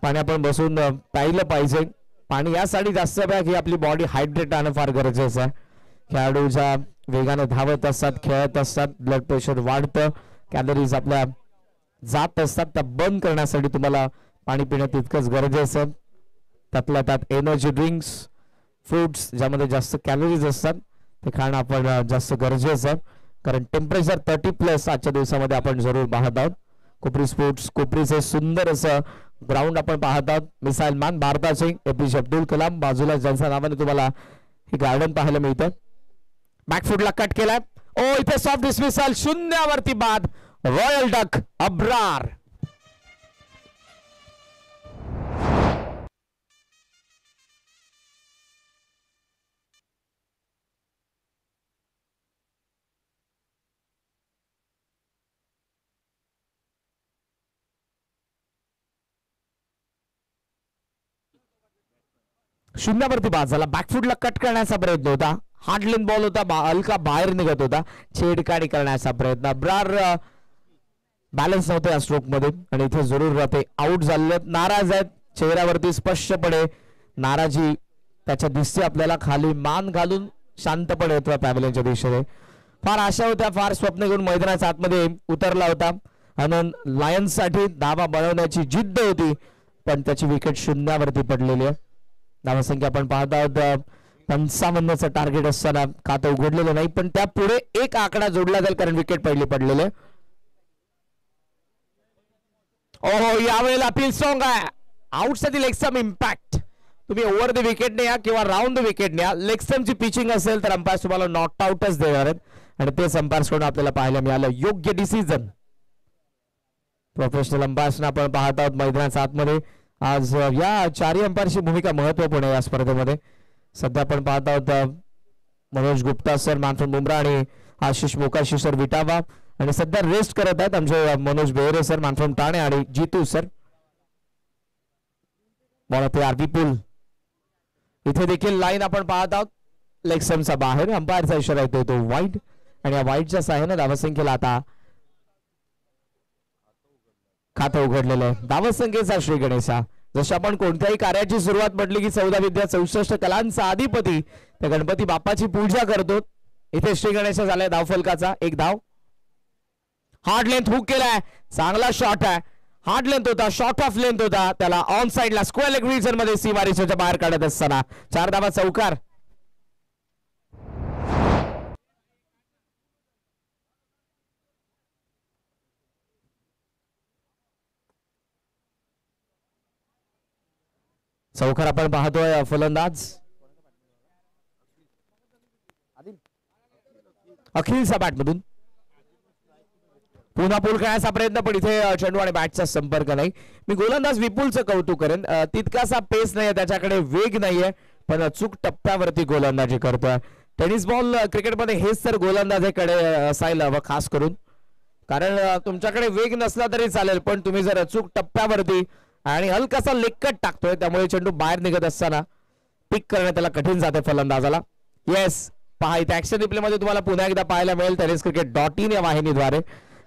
पाणी आपण बसून प्यायला पाहिजे. पाणी यासाठी जास्त प्या की आपली बॉडी हायड्रेट राहणं फार गरजेचं आहे. खेळाडूच्या वेगाने धावत असतात, खेळत असतात, ब्लड प्रेशर वाढतं, कॅलरीज आपल्या जात असतात, त्या बंद करण्यासाठी तुम्हाला पाणी पिणं तितकंच गरजेचं. त्यातल्या त्यात एनर्जी ड्रिंक्स, फ्रुट्स ज्यामध्ये जास्त कॅलरीज असतात ते खाणं आपण जास्त गरजेचं आहे. कारण टेम्परेचर 30+ आजच्या दिवसामध्ये आपण जरूर पाहत आहोत. कोपरी स्पोर्ट्स कोपरीचे सुंदर असं ग्राउंड आपण पाहत आहोत. मिसाईल मॅन भारताचे APJ अब्दुल कलाम, बाजूला ज्यांच्या नावाने तुम्हाला हे गार्डन पाहायला मिळतं. बॅकफुटला कट केलाय. ओ इथे सॉफ्ट डिसमिसल, शून्यावरती बाद. Royal duck Abrar. शून्यावरती बाद झाला. बॅकफुटला कट करण्याचा प्रयत्न होता, हार्डलेन बॉल होता, हलका बाहेर निघत होता, छेडकाडी करण्याचा प्रयत्न. अब्रार बॅलन्स नव्हते या स्ट्रोक मध्ये आणि इथे जरूर ते आउट झाले. नाराज आहेत, चेहऱ्यावरती स्पष्टपणे नाराजी त्याच्या दिसते आपल्याला. खाली मान घालून शांतपणे येतोय पॅव्हलियनच्या दिशेने. फार आशा होत्या, फार स्वप्न घेऊन मैदानाच्या आतमध्ये उतरला होता. आनंद लायन्स साठी धावा बनवण्याची जिद्द होती, पण त्याची विकेट शून्यावरती पडलेली आहे. धावसंख्या आपण पाहत आहोत 55चं टार्गेट असताना खातं उघडलेलं नाही, पण त्या पुढे एक आकडा जोडला जाईल कारण विकेट पहिली पडलेले. ओहो, यावेळेला अपील सॉंग आहे. आउटसाठी लेग स्टंप इम्पॅक्ट. तुम्ही ओव्हर द विकेटने या किंवा राऊंड द विकेटने या, लेग स्टंपची पिचिंग असेल तर अंपायर तुम्हाला नॉट आउटच देणार आहेत आणि तेच अंपायर्स कडून आपल्याला पाहायला मिळालं. योग्य डिसिजन प्रोफेशनल अंपायर्सना आपण पाहत आहोत मैदानाच्या आतमध्ये. आज या चारही अंपायरची भूमिका महत्वपूर्ण आहे या स्पर्धेमध्ये. सध्या आपण पाहत आहोत मनोज गुप्ता सर, मानफ्रॉम बुमरा आणि आशिष मोकाशी सर विटावा, आणि सध्या रेस्ट करत आहेत आमचे मनोज बेहरे सर, मानफ्रॉम ठाणे, आणि जितू सर. विपुल इथे देखील लाईन आपण पाहत आहोत. लेग स्टंपचा बाहेर, अंपायरचा इशारा येतो तो वाईड, आणि या वाईडच्या सहाय्याने धावसंख्येला आता खातं उघडलेलं आहे. धावसंख्येचा श्री गणेशा. जशी आपण कोणत्याही कार्याची सुरुवात म्हटली की 14 विद्या 64 कलांचा अधिपती त्या गणपती बाप्पाची पूजा करतो. इथे श्री गणेशा झालाय धावफलकाचा. एक धाव. हार्ड लेंथ हुक केलाय, चांगला शॉट आहे. हार्ड लेंथ होता, शॉर्ट ऑफ लेंथ होता, त्याला ऑन साइडला स्क्वेअर लेग रिजन मध्ये सीमारेषेच्या बाहेर काढत असताना 4 धावा चौकार. चौकार आपण पाहतोय. फलंदाज अखिलचा बॅट मधून पुन्हा पूल करण्याचा प्रयत्न, पण इथे चेंडू आणि बॅटचा संपर्क नाही. मी गोलंदाज विपुलचं कौतुक करेन. तितकासा पेस नाहीये त्याच्याकडे, वेग नाहीये, पण अचूक टप्प्यावरती गोलंदाजी करतोय. टेनिस बॉल क्रिकेटमध्ये हेच तर गोलंदाजीकडे असायला हवं खास करून. कारण तुमच्याकडे वेग नसला तरी चालेल, पण तुम्ही जर अचूक टप्प्यावरती आणि हलकासा लेगकट टाकतोय, त्यामुळे चेंडू बाहेर निघत असताना पिक करणं त्याला कठीण जाते फलंदाजाला. येस, पहा इथे ऍक्शन रिप्ले मध्ये तुम्हाला पुन्हा एकदा पाहायला मिळेल tenniscricket.in या वाहिनीद्वारे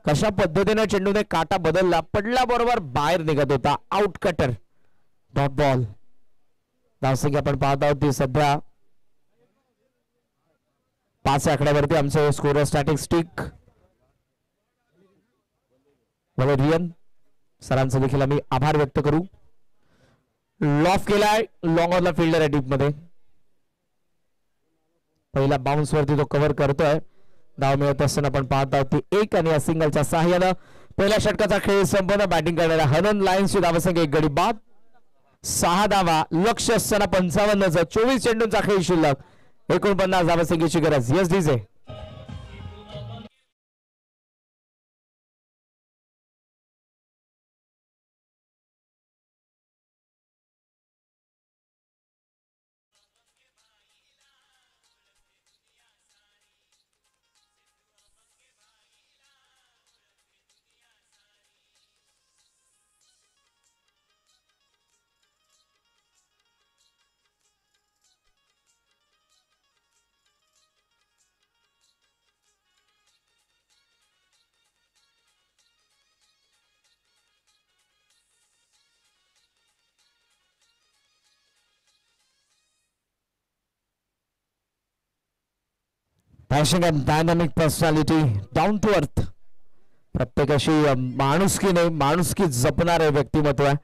कशा पद्धतीने चेंडूने काटा बदलला, पडल्याबरोबर बाहेर निघत होता. Out cutter, dot ball. धावसंख्या आपण पाहत आहोत ती सध्या 5 आकड्यावरती. आमचे स्कोर स्टॅटिस्टिक वलेरियन सरांचं देखील आम्ही आभार व्यक्त करू. लॉफ केलाय, लॉंग ऑनला फिल्डर आहे डीप मध्ये. पहिला बाउन्स वरती तो कव्हर करतोय. धाव मिळत असताना आपण पाहत आहोत ती 1, आणि या सिंगलच्या सहाय्यानं पहिल्या षटकाचा खेळ संपन्न. बॅटिंग करणाऱ्या हनन लायन्सची धावसंख्या 1 गडी बाद, 6 धावा. लक्ष असताना 55चा 24 चेंडूंचा खेळ शिल्लक, 49 धावसंख्येची गरज. Yes DJ. Dashing and dynamic personality, down to earth. प्रत्येकाशी माणुसकीने माणुसकी जपणारे व्यक्तिमत्व आहे.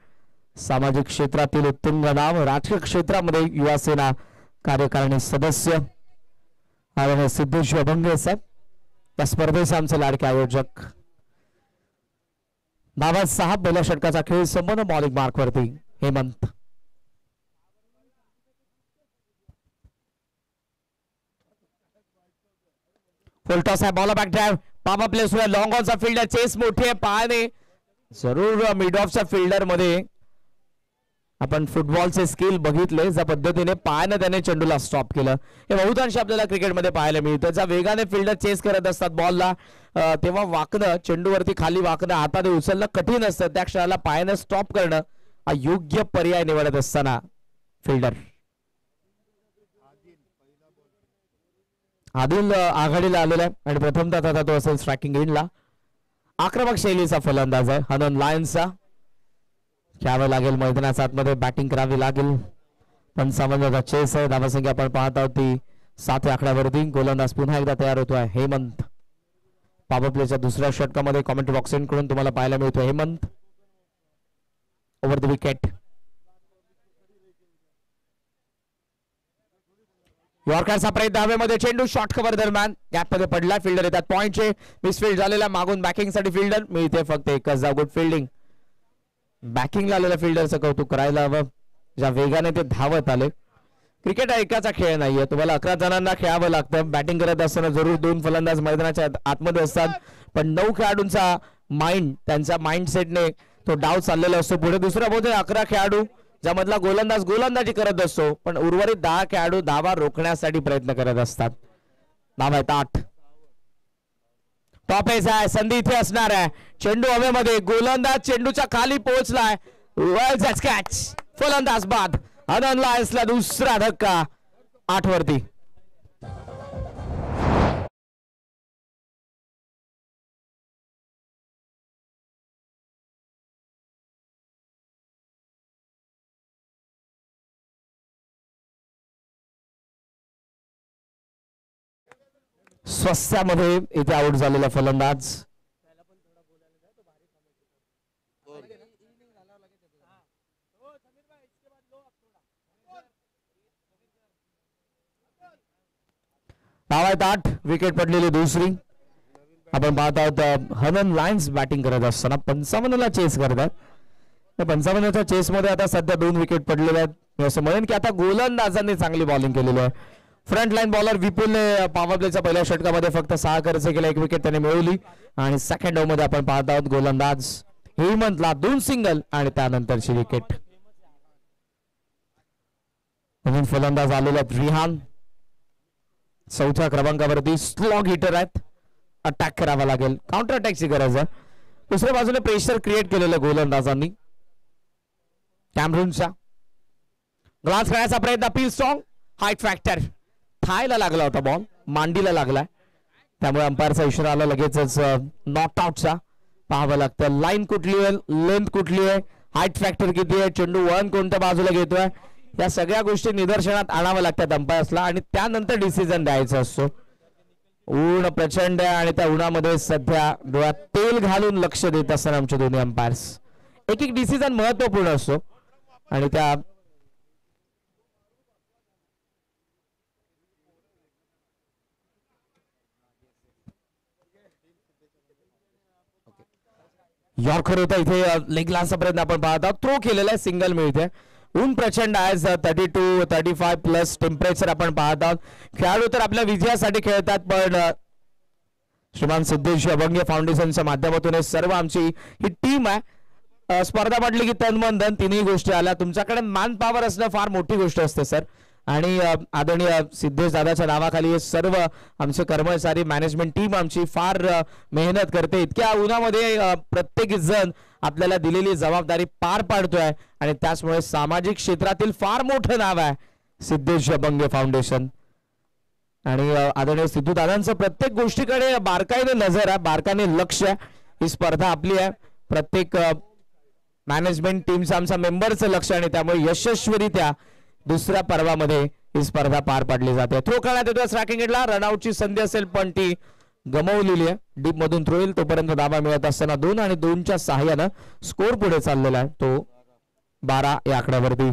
सामाजिक क्षेत्रातील उत्तुंग नाव, राजकीय क्षेत्रामध्ये युवा सेना कार्यकारिणी सदस्य आदरणीय सिद्धेश अभंगे साहेब, या स्पर्धेचे आमचे लाडके आयोजक. धावा 6, पहिल्या षटकाचा खेळ संपन्न. बॉलिंग मार्क वरती हेमंत. फुल टॉस आहे, बॉल बॅक ड्राइव, पापा प्लेस लॉंग ऑनचा फील्डर, चेस मोठी आहे, पायाने जरूर मिड ऑफच्या फिल्डर मध्ये आपण फुटबॉलचे स्किल बघितले, ज्या पद्धतीने पायाने त्याने चेंडूला स्टॉप केलं हे बहुतांश आपल्याला क्रिकेटमध्ये पाहायला मिळतं. ज्या वेगाने फिल्डर चेस करत असतात बॉलला, तेव्हा वाकणं, चेंडूवरती खाली वाकणं, हाताने उचलणं कठीण असतं. त्या क्षणाला पायाने स्टॉप करणं हा योग्य पर्याय निवडत असताना फिल्डर आदिल आघाडीला आलेला आहे आणि प्रथमतः आता तो असेल स्ट्रायकिंग एंडला. आक्रमक शैलीचा फलंदाज आहे हनन लायन्सचा. खेळावं लागेल मैदानाच्या आतमध्ये, बॅटिंग करावी लागेल. पण सामन्याचा चेस आहे. धावसंख्या आपण पाहत आहोत ती 7 आकड्यावरती. गोलंदाज पुन्हा एकदा तयार होतोय हेमंत. पॉवर प्लेच्या दुसऱ्या षटकामध्ये कॉमेंट्री बॉक्स कडून तुम्हाला पाहायला मिळतोय हेमंत ओव्हर द विकेट. यॉर्करचा प्रयत्न हवेमध्ये, चेंडू शॉर्ट कव्हर दरम्यान गॅपमध्ये पडला. फिल्डर येतात पॉइंटचे, मिसफील्ड झालेला, मागून बॅकिंगसाठी फिल्डर मिळते फक्त एकच धाव. Good fielding. बॅकिंगला आलेल्या फिल्डरचं कौतुक करायला हवं, ज्या वेगाने ते धावत आले. क्रिकेट हा एकाचा खेळ नाहीये, तुम्हाला 11 जणांना खेळावं लागतं. बॅटिंग करत असताना जरूर 2 फलंदाज मैदानाच्या आतमध्ये असतात, पण 9 खेळाडूंचा माइंड, त्यांच्या माइंडसेटने तो डाव चाललेला असतो. पुढे दुसऱ्या बाजूने 11 खेळाडू, ज्यामधला गोलंदाज गोलंदाजी करत असतो, पण उर्वरित 10 खेळाडू धावा रोखण्यासाठी प्रयत्न करत असतात. धावा आहेत 8. टॉप एज आहे, संधी इथे असणार आहे. चेंडू हवेमध्ये, गोलंदाज चेंडूच्या खाली पोहोचलाय. कॅच, फलंदाज बाद. हनन लायन्सला दुसरा धक्का 8 वरती. स्वस्त्यामध्ये इथे आउट झालेला फलंदाज धावा आहेत 8. विकेट पडलेली दुसरी. आपण पाहत आहोत हनन लायन्स बॅटिंग करत असताना 55ला चेस करतात. 55च्या चेस मध्ये आता सध्या 2 विकेट पडलेले आहेत. मी असं म्हणेन की आता गोलंदाजांनी चांगली बॉलिंग केलेली आहे. फ्रंट लाईन बॉलर विपुलने पॉवर प्लेच्या पहिल्या षटकामध्ये फक्त 6 खर्च केला, 1 विकेट त्याने मिळवली. आणि सेकंड ओव्हर मध्ये आपण पाहत आहोत गोलंदाज हेमंतला 2 सिंगल आणि त्यानंतरची विकेट. नवीन फलंदाज आलेले आहेत रिहान, 4थ्या क्रमांकावरती. स्लॉग हिटर आहेत, अटॅक करावा लागेल, काउंटर अटॅकची गरज आहे. दुसऱ्या बाजूने प्रेशर क्रिएट केलेलं गोलंदाजांनी. कॅमरूनचा ग्लास खेळायचा प्रयत्न, अपील स्ट्रॉंग, हाईट फॅक्टर. थायला लागला होता बॉल, मांडीला लागलाय, त्यामुळे अंपायरचा इशारा आला लगेचच नॉट आउटचा. पाहावं लागतं लाईन कुठली आहे, लेंथ कुठली आहे, हाईट फॅक्टर किती आहे, चेंडू वळण कोणत्या बाजूला घेतोय, या सगळ्या गोष्टी निदर्शनात आणाव्या लागतात अंपायर्सला आणि त्यानंतर डिसिजन द्यायचा असतो. ऊन प्रचंड आहे आणि त्या उन्हामध्ये सध्या डोळ्यात तेल घालून लक्ष देत असताना आमचे दोन्ही अंपायर्स. एक एक डिसिजन महत्वपूर्ण असतो आणि त्या यॉर्कर होता इथे. लेग लांचा प्रयत्न आपण पाहत आहोत, थ्रो केलेला आहे, सिंगल मिळते. ऊन प्रचंड आहे, 32-35 प्लस टेम्परेचर आपण पाहत आहोत. खेळाडू तर आपल्या विजयासाठी खेळतात, पण श्रीमान सिद्धेश अभंगे फाउंडेशनच्या माध्यमातून सर्व आमची ही टीम आहे. स्पर्धा म्हटली की तन मन धन तिन्ही गोष्टी आल्या. तुमच्याकडे मॅन पॉवर असणं फार मोठी गोष्ट असते सर, आणि आदरणीय सिद्धेश दादाच्या नावाखाली हे सर्व आमचे कर्मचारी, मॅनेजमेंट टीम आमची फार मेहनत करते. इतक्या उन्हामध्ये प्रत्येक जण आपल्याला दिलेली जबाबदारी पार पाडतोय आणि त्याचमुळे सामाजिक क्षेत्रातील फार मोठं नाव आहे सिद्धेश अभंगे फाउंडेशन. आणि आदरणीय सिद्धू दादांचं प्रत्येक गोष्टीकडे बारकाईने नजर आहे, बारकाईने लक्ष आहे. ही स्पर्धा आपली आहे, प्रत्येक मॅनेजमेंट टीमचं आमच्या मेंबरचं लक्ष, आणि त्यामुळे यशस्वीरित्या दुसऱ्या पर्वामध्ये ही स्पर्धा पार पाडली जाते. थ्रो करण्यात येतोय स्ट्रायकिंग एंडला. रनआउटची संधी असेल पण ती गमावलेली आहे. डीप मधून थ्रो येईल तोपर्यंत धावा मिळत असताना 2 आणि 2च्या सहाय्यानं स्कोर पुढे चाललेला आहे तो 12 या आकड्यावरती.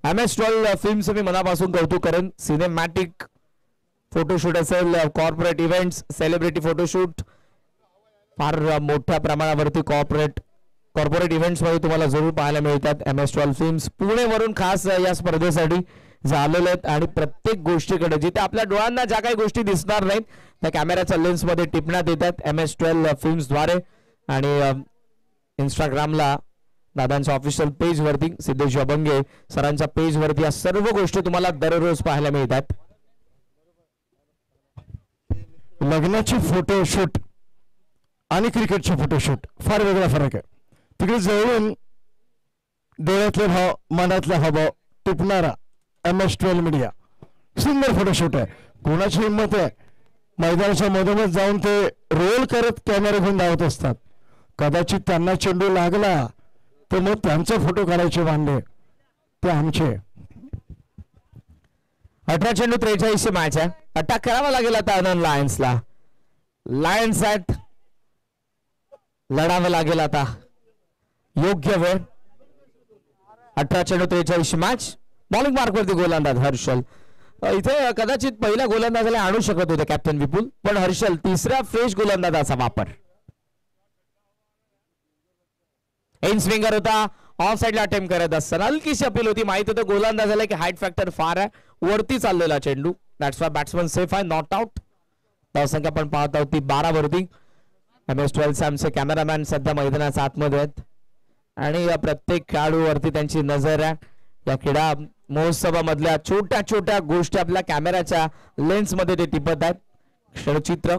MS12 फिल्मचं मी मनापासून कौतुक करेन. सिनेमॅटिक फोटोशूट असेल, कॉर्पोरेट इव्हेंट्स, सेलिब्रिटी फोटोशूट, फार मोठ्या प्रमाणावरती कॉर्पोरेट इव्हेंट्स मध्ये तुम्हाला जरूर पाहायला मिळतात. MS12 फिल्म्स पुणेवरून खास या स्पर्धेसाठी झालेले आहेत आणि प्रत्येक गोष्टीकडे जिथे आपल्या डोळ्यांना ज्या काही गोष्टी दिसणार नाहीत त्या कॅमेऱ्याच्या लेन्स मध्ये टिपण्यात येतात MS12 फिल्म्स द्वारे. आणि इंस्टाग्रामला दादांच्या ऑफिशियल पेज वरती, सिद्धेश अभंगे सरांच्या पेज वरती या सर्व गोष्टी तुम्हाला दररोज पाहायला मिळतात. लग्नाची फोटोशूट आणि क्रिकेटचे फोटोशूट फार वेगळा फरक आहे. तिकडे जवळून डोळ्यातले भाव, मनातला हावभाव टिपणारा MS12 मीडिया सुंदर फोटोशूट आहे. कोणाची हिंमत आहे मैदानाच्या मधोमध जाऊन ते रोल करत कॅमेरा घेऊन धावत असतात. कदाचित त्यांना चेंडू लागला तर मग त्यांचे फोटो काढायचे वांदे ते आमचे. 18 चेंडू 43 मॅच आहे. अटॅक करावा लागेल आता आनंद लायन्सला. लायन्स आहेत, लढावं लागेल आता योग्य वेळ. 18 चेंडू 43 मॅच. बॉलिंग मार्क वरती गोलंदाज हर्षल. इथे कदाचित पहिल्या गोलंदाजाला आणू शकत होते कॅप्टन विपुल, पण हर्षल तिसऱ्या फ्रेश गोलंदाजाचा वापर. इन स्विंगर होता, ऑफ साइडला अटेम्प्ट करत असताना हलकीशी अपील होती. माहित होतं गोलंदाजाला की हाईट फॅक्टर फार आहे, वरती चाललेला चेंडू. दॅट्स वाय बॅट्समन सेफ आहे, नॉट आउट. धावसंख्या आपण पाहत आहोत ती 12 वरती. MS12 आमचे कॅमेरामॅन सध्या मैदानाच्या आतमध्ये आहेत आणि या प्रत्येक खेळाडूवरती त्यांची नजर आहे. या क्रीडा महोत्सवामधल्या छोट्या छोट्या गोष्टी आपल्या कॅमेऱ्याच्या लेन्स मध्ये ते टिपत आहेत. क्षणचित्र.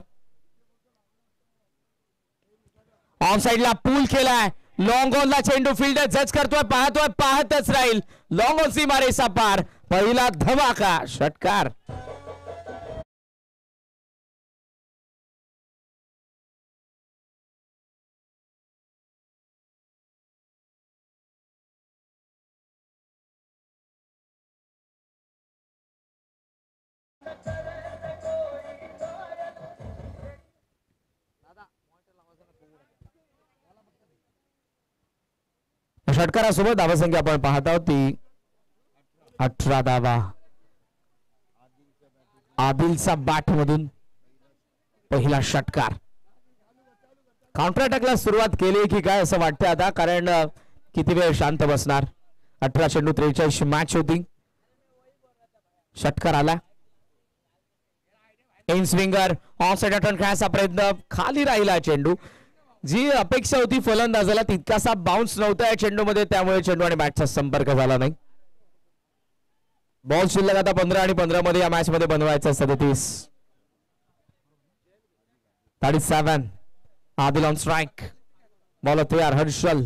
ऑन साइडला पूल केलाय, लॉंग ऑनला चेंडू फिल्डर जज करतोय, पाहतोय, पाहतच राहील. लॉंग ऑन सी मारेसा पार. पहिला धमाका षटकार. षटकारासोबत धावसंख्या आपण पाहत आहोत ती 18 धावा. आदिलचा बॅट मधून पहिला षटकार. काउंटर अटॅकला सुरुवात केली की काय असं वाटतं आता, कारण किती वेळ शांत बसणार. 18 चेंडू 43 मॅच होती. षटकार आला. इन स्विंगर ऑफ साइड अटर्न खेळायचा प्रयत्न, खाली राहिला चेंडू. जी अपेक्षा होती फलंदाजाला तितकासा बाउन्स नव्हता या चेंडू मध्ये, त्यामुळे चेंडू आणि बॅटचा संपर्क झाला नाही. बॉल शिल्लक आता 15 आणि 15 मध्ये या मॅच मध्ये बनवायचं. 37. Adil on strike. बॉल तयार. हर्षल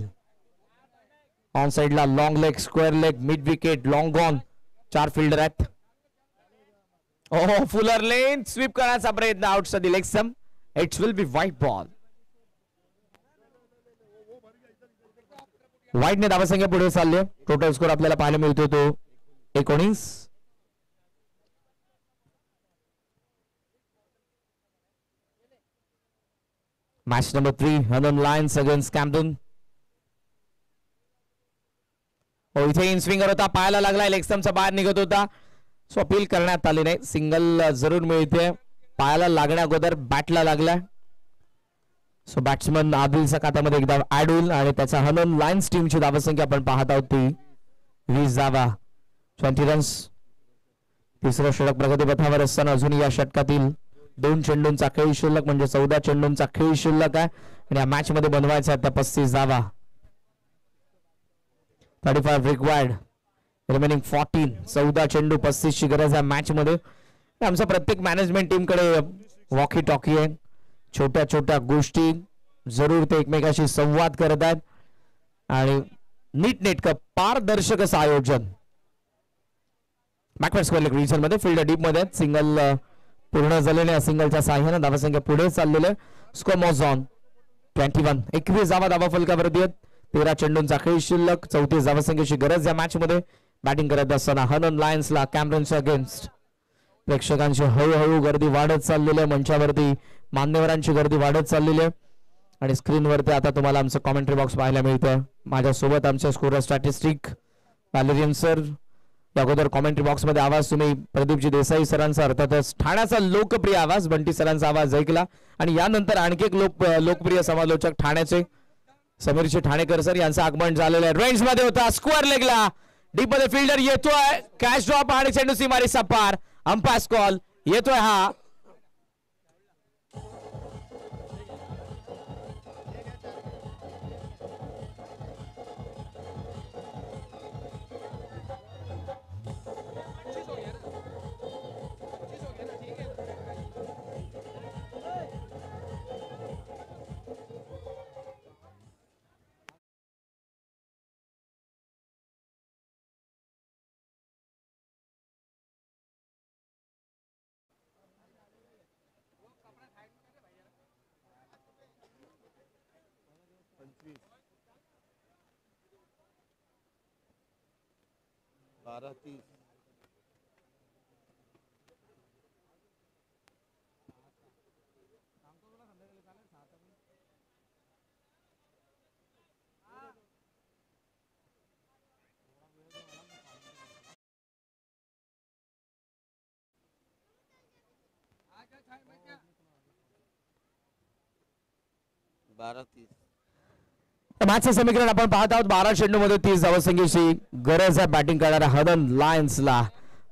ऑन साइडला long leg, square leg, mid wicket, long on. 4 fielder आहेत. ओह, फुलर लेन स्वीप करण्याचा प्रयत्न, आउटचा दिलेग सम. It's will be wide ball. व्हाईटने धावसंख्या पुढे चालली. टोटल स्कोर आपल्याला पाहायला मिळतो तो 19. मॅच नंबर 3 आनंद लायन्स अगेन्स्ट कॅम्पटन. इथे इन स्विंगर होता, पायाला लागला, लेग स्टंपचा बाहेर निघत होता, सो अपील करण्यात आली नाही. सिंगल जरूर मिळते. पायाला लागण्या अगोदर बॅटला लागला. सो बॅट्समन आदिलच्या खात्यामध्ये एकदा ऍड होईल आणि त्याचा हनन लायन्स टीमची धावसंख्या आपण पाहत आहोत ती 20 धावा, 20 रन्स. तिसरं षटक प्रगतीपथावर असताना अजूनही या षटकातील 2 चेंडूंचा खेळ शिल्लक, म्हणजे 14 चेंडूंचा खेळ शिल्लक आहे आणि या मॅच मध्ये बनवायचा त्या 35 धावा. 35 रिक्वायर्ड, रिमेनिंग 14. 14 चेंडू 35 ची गरज आहे मॅच मध्ये. आमच्या प्रत्येक मॅनेजमेंट टीमकडे वॉकी टॉकी आहे. छोट्या छोट्या गोष्टी जरूर ते एकमेकाशी संवाद करत आहेत आणि नीटनेटकं पारदर्शक असं आयोजन. बॅकवर्ड स्क्वेअर रिजन मध्ये फील्ड डीप मध्ये सिंगल पूर्ण झालेल्या सिंगलच्या सहाय्याने धावसंख्या पुढे चाललेले. Score Moj on 21. 21 धावा धावा फलकावरती आहेत. 13 चेंडूंचा खेळ शिल्लक, 34 धावसंख्येची गरज या मॅच मध्ये. बॅटिंग करत असताना हनन लायन्सला कॅमरनच्या अगेन्स्ट. प्रेक्षकांची हळूहळू गर्दी वाढत चाललेली आहे, मंचावरती मान्यवरांची गर्दी वाढत चाललेली आहे आणि स्क्रीनवरती आता तुम्हाला आमचं कॉमेंट्री बॉक्स पाहायला मिळतं. माझ्यासोबत आमचे स्कोर स्टॅटिस्टिक व्हॅलेरियन सर. अगोदर कॉमेंट्री बॉक्स मध्ये आवाज तुम्ही प्रदीपजी देसाई सरांचा अर्थातच ठाण्याचा लोकप्रिय आवाज बंटी सरांचा आवाज ऐकला आणि यानंतर आणखी एक लोकप्रिय समालोचक ठाण्याचे समीरजी ठाणेकर सर यांचं आगमन झालेलं आहे. रेंज मध्ये होता, स्क्वेअर लेगला डीप मध्ये फिल्डर येतोय, कॅच ड्रॉप आणि चेंडू सीमारी सपार. अंपायर कॉल येतोय हा. मॅचचं समीकरण आपण पाहत आहोत. 12 चेंडूमध्ये 30 धावसंख्येची गरज आहे बॅटिंग करणाऱ्या हनन लायन्सला.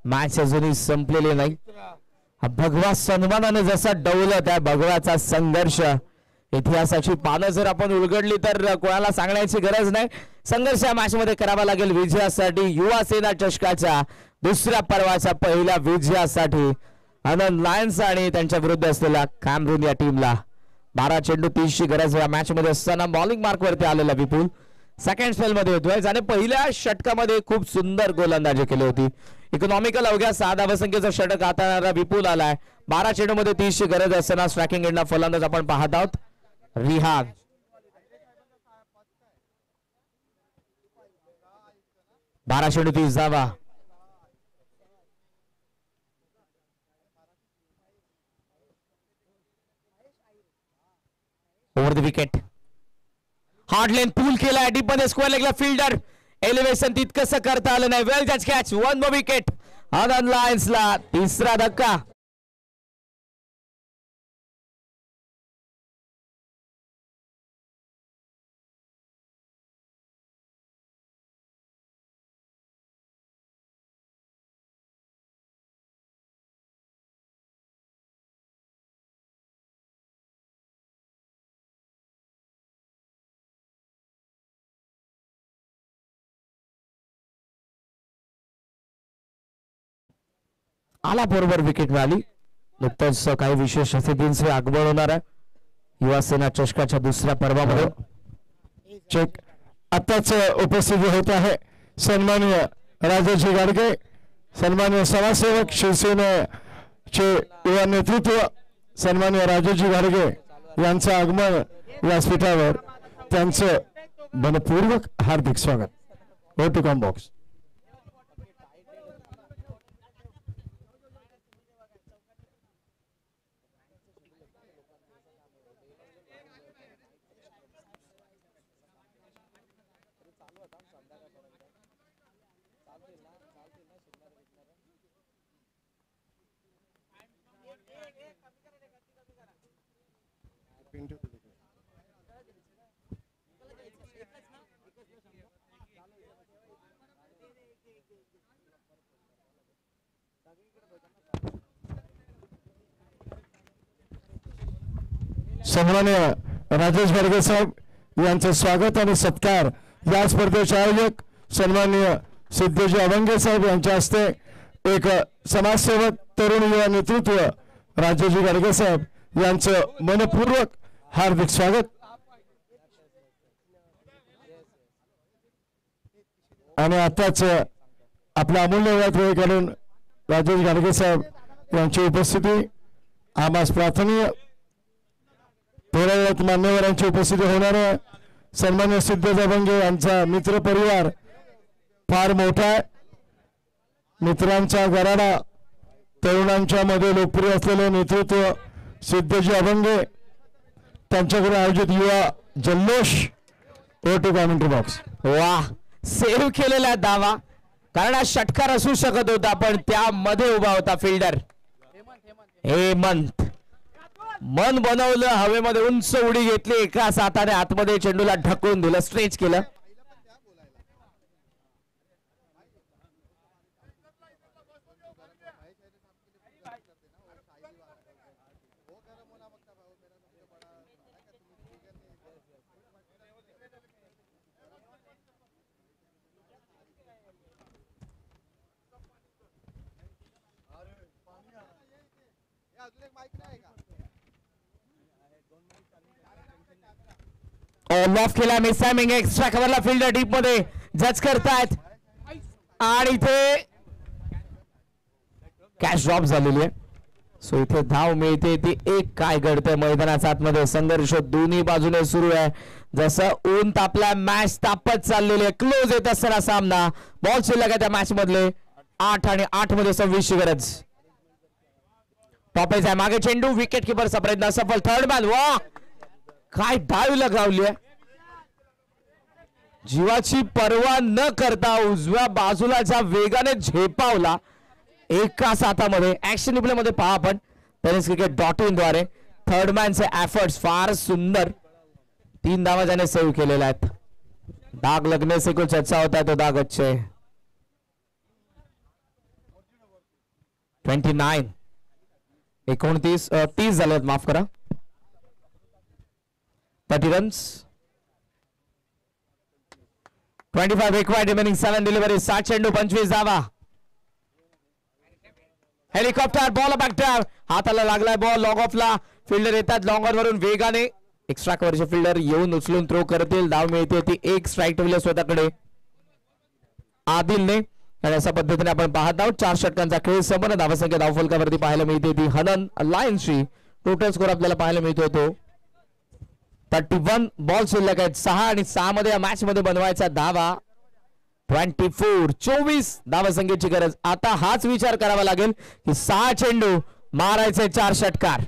मॅच अजूनही संपलेली नाही. भगवा सन्मानाने जसा डवलं त्या भगवाचा संघर्ष, इतिहासाची पानं जर आपण उलगडली तर कोणाला सांगण्याची गरज नाही. संघर्ष या मॅच मध्ये करावा लागेल विजयासाठी. युवा सेना चषकाच्या दुसऱ्या पर्वाच्या पहिल्या विजयासाठी हनन लायन्स आणि त्यांच्या विरुद्ध असलेल्या कॅमरून या टीमला 12 चेंडू 30 ची गरज या मॅच मध्ये असताना बॉलिंग मार्क वरती आलेला विपुल सेकंड स्पेल मध्ये होतोय. ज्याने पहिल्या षटकामध्ये खूप सुंदर गोलंदाजी केली होती. इकॉनॉमिकल अवघ्या 6 धावसंख्येचं षटक हाताळणारा विपुल आलाय. 12 चेंडू मध्ये 30 ची गरज असताना स्ट्रायकिंग एंडला फलंदाज आपण पाहत आहोत रिहान. बारा चेंडू 30 धावा. Over the wicket. हार्ड लेन पूल केलाय, डीप मध्ये स्क्वेअर लेगला फिल्डर एलिव्हेशन तितकंसं करता आलं नाही. वेल जज कॅच, 1 more विकेट. हनन लायन्सला तिसरा धक्का. आला बरोबर विकेट मिळाली. नुकतंच काही विशेष अतिथींचे आगमन होणार आहे युवा सेना चषकाच्या दुसऱ्या पर्वामध्ये. चेक आताच उपस्थित होत आहे सन्माननीय राजाजी गाडगे, सन्माननीय समाजसेवक शिवसेनेचे युवा नेतृत्व सन्माननीय राजाजी गाडगे यांचं आगमन व्यासपीठावर. त्यांचं मनपूर्वक हार्दिक स्वागत. Go to com box. सन्माननीय राजेश गाडगे साहेब यांचं स्वागत आणि सत्कार या स्पर्धेचे आयोजक सन्माननीय सिद्धेजी अभंगे साहेब यांच्या हस्ते एक समाजसेवक तरुण युवा नेतृत्व राजेजी गाडगे साहेब यांचं मनपूर्वक हार्दिक स्वागत. आणि आताच आपला अमूल्य वेळ काढून राजेश गाडगे साहेब यांची उपस्थिती आम्हास प्रार्थनीय. थोड्या वेळात मान्यवरांची उपस्थिती होणार आहे. सन्मान्य सिद्धेजी अभंगे यांचा मित्र परिवार फार मोठा आहे. मित्रांचा गराडा, तरुणांच्या मध्ये लोकप्रिय असलेले नेतृत्व सिद्धजी अभंगे, त्यांच्याकडे आयोजित युवा जल्लोष. To commentary box. वाह, सेव्ह केलेला दावा, कारण हा षटकार असू शकत होता पण त्यामध्ये उभा होता फिल्डर हेमंत. मन बनवलं, हवेमध्ये उंच उडी घेतली, एका हाताने आतमध्ये चेंडूला ढकलून दिलं, स्ट्रेच केलं. लॉफ केला, मिस टायमिंग, एक्स्ट्रा कव्हरला फिल्डर डीप मध्ये जज करतायत आणि इथे कॅच ड्रॉप झालेली आहे. सो इथे धाव मिळते ती एक. काय घडतंय मैदानाच्या आतमध्ये, संघर्ष दोन्ही बाजूने सुरू आहे. जसं ऊन तापला, मॅच तापत चाललेली आहे, क्लोज येत असताना सामना. बॉल शिल्लक आहे त्या मॅच मधले 8 आणि 8 मध्ये 26 ची गरज. टॉपेज आहे मागे चेंडू, विकेट किपरचा प्रयत्न सफल. थर्ड मॅन, वा काय डाव लगावली आहे, जीवाची पर्वा न करता उजव्या बाजूला ज्या वेगाने झेपावला एकाच हातामध्ये. ऍक्शन रिप्ले मध्ये पहा आपण tenniscricket.in द्वारे. थर्ड मॅनचे एफर्ट्स फार सुंदर. 3 धावा ज्याने सेव्ह केलेल्या आहेत. दाग लगने से कुछ अच्छा होता है तो दाग अच्छे. 29 30 झालेत, माफ करा. 30 रन्स, 25 required, remaining 7 deliveries. 7 चेंडू 25 धावा. हेलिकॉप्टर बॉल बॅक डाउन, हाताला लागलाय बॉल. लॉंग ऑफला फिल्डर येतात, लॉंग ऑन वरून वेगाने. एक्स्ट्रा कव्हरचे फिल्डर येऊन उचलून थ्रो करतील. धाव मिळते ती एक. स्ट्राईक ठेवली स्वतःकडे आदिलने. आणि अशा पद्धतीने आपण पाहत आहोत 4 षटकांचा खेळ संपन्न. धावसंख्या धावफलकावरती पाहायला मिळते ती हनन लायन्सची. टोटल स्कोर आपल्याला पाहायला मिळतोय तो 31. बॉल शिल्लक आहेत 6 आणि 6 मध्ये या मॅच मध्ये बनवायचा धावा 24. 24 धावसंख्येची गरज. आता हाच विचार करावा लागेल की 6 चेंडू मारायचे 4 षटकार.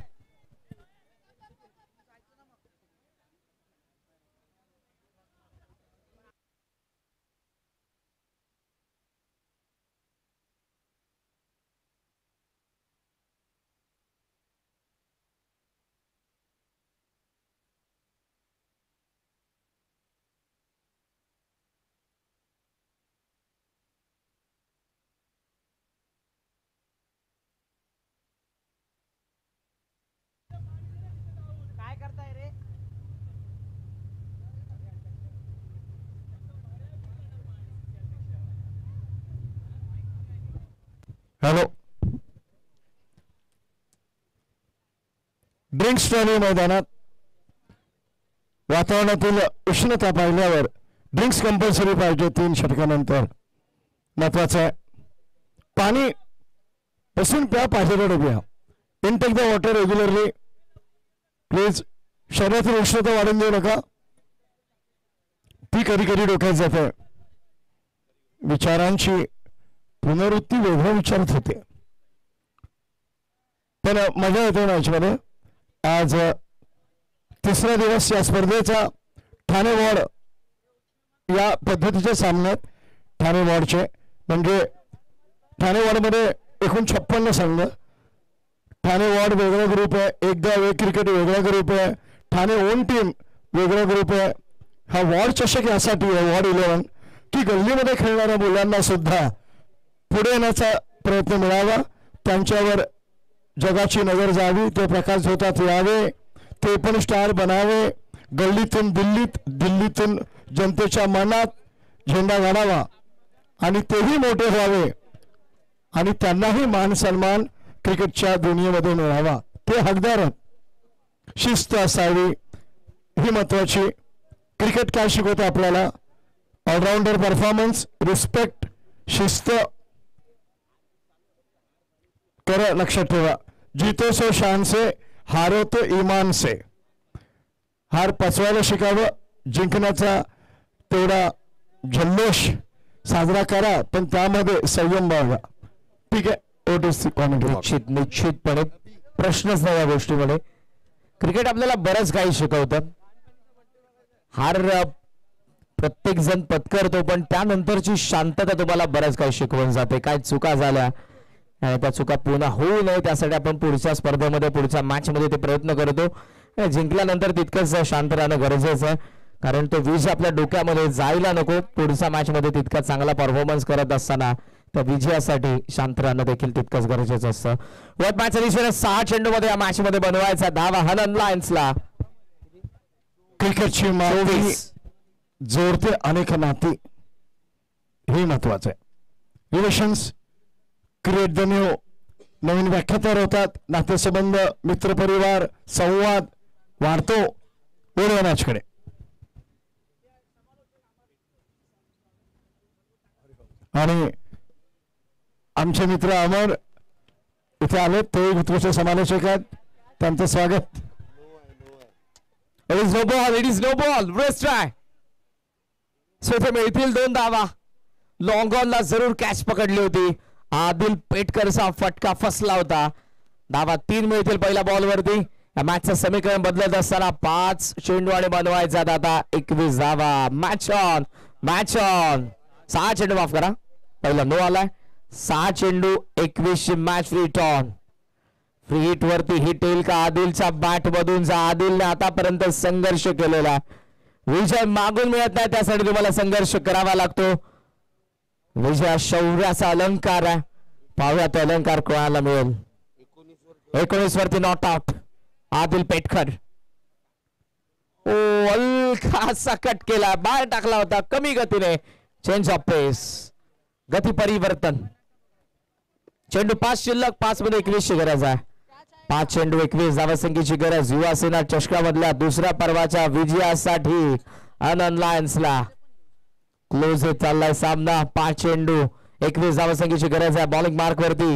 हॅलो, ड्रिंक्स ट्रॉफी मैदानात वातावरणातील उष्णता पाहिल्यावर ड्रिंक्स कंपल्सरी पाहिजे 3 षटकानंतर. महत्वाचं आहे, पाणी बसून प्या, पाहिजे प्या. Intake the water regularly please. शरीरातील उष्णता वाढून देऊ नका, ती कधी कधी डोक्यात जाते. विचारांची पुनरुत्ती वेगळं विचारत होते, पण मजा येते मॅच मध्ये. आज 3रा दिवस या स्पर्धेचा. ठाणे वॉर्ड या पद्धतीच्या सामन्यात ठाणे वॉर्डचे म्हणजे ठाणे वॉर्ड मध्ये एकूण 56 संघ. ठाणे वॉर्ड वेगळा ग्रुप आहे, एकदा वे क्रिकेट वेगळा ग्रुप आहे, ठाणे ओन टीम वेगळा ग्रुप आहे. हा वॉर्ड चषक यासाठी आहे, वॉर्ड 11, की गल्लीमध्ये खेळणाऱ्या मुलांना सुद्धा पुढे येण्याचा प्रयत्न मिळावा, त्यांच्यावर जगाची नजर जावी, ते प्रकाश होतात यावे, ते पण स्टार बनावे. गल्लीतून दिल्लीत, दिल्लीतून जनतेच्या मनात झेंडा गाडावा आणि तेही मोठे व्हावे आणि त्यांनाही मान सन्मान क्रिकेटच्या दुनियेमध्ये मिळावा. ते हकदार. शिस्त असावी ही महत्वाची. क्रिकेट काय शिकवते आपल्याला? ऑलराऊंडर परफॉर्मन्स, रिस्पेक्ट, शिस्त. कर लक्षात ठेवा, जीतो सो शान से, हारो तो ईमान से. हार पचवायला शिकावं, जिंकण्याचा तेवढा जल्लोष साजरा करा, पण त्यामध्ये संयम बाळगा. ठीक आहे, ओटीसी कॉमेंट्री बॉक्स. निश्चितपणे प्रश्नच नाही या गोष्टीमध्ये. क्रिकेट आपल्याला बरंच काही शिकवतं. हार प्रत्येक जण पत्करतो, पण त्यानंतरची शांतता तुम्हाला बरंच काही शिकवून जाते. काय चुका झाल्या आणि त्या चुका पुन्हा होऊ नये त्यासाठी आपण पुढच्या स्पर्धेमध्ये पुढच्या मॅच मध्ये ते प्रयत्न करतो. जिंकल्यानंतर तितकंच शांत राहणं गरजेचं आहे, कारण तो विजय आपल्या डोक्यामध्ये जायला नको. पुढच्या मॅच मध्ये तितका चांगला परफॉर्मन्स करत असताना त्या विजयासाठी शांत राहणं देखील तितकंच गरजेचं असतं. वर्ल्ड मॅच दिशेने 6 चेंडू मध्ये या मॅच मध्ये बनवायचा धावा हनन लायन्सला. क्रिकेटची माती जोडते अनेक नाती, हे महत्वाचं आहे. Relations create the new. नवीन व्याख्या तयार होतात, नातेसंबंध, मित्रपरिवार, संवाद वाढतो. पुढे मॅचकडे आणि आमचे मित्र अमर इथे आले, ते उत्कृष्ट समालोचक आहेत, त्यांचं स्वागत. It is no ball, it is no ball. Wrist try. So इथे मिळतील 2 धावा. लॉंग ऑनला जरूर कॅच पकडली होती. आदिल पेटकरचा फटका फसला होता. धावा 3 मिळतील पहिल्या बॉलवरती. या मॅचचं समीकरण बदलत असताना 5 चेंडू आणि बनवायचा आता 21 धावा. Match on, match on. 6 चेंडू माफ करा, पहिला नो आलाय. 6 चेंडू 21 match free ton. Free hit वरती हिट येईल का आदिलच्या बॅट मधून? आदिलने आतापर्यंत संघर्ष केलेला, विजय मागून मिळत नाही, त्यासाठी तुम्हाला संघर्ष करावा लागतो. विजय शौर्याचा अलंकार आहे. पाहूया तो अलंकार कोणाला मिळेल. 19 वरती नॉट आउट आदिल पेटकर. ओ हलकासा कट केला, बाहेर टाकला होता कमी गतीने. चेंज ऑफ पेस, गती परिवर्तन. चेंडू 5 शिल्लक, 5 मध्ये 21 ची गरज आहे. 5 चेंडू 21 धावसंख्येची गरज. युवा सेना चषकामधल्या दुसऱ्या पर्वाच्या विजयासाठी आनंद लायन्सला. क्लोज चाललाय सामना. 5 चेंडू 21 धावसंख्येची गरज आहे. बॉलिंग मार्क वरती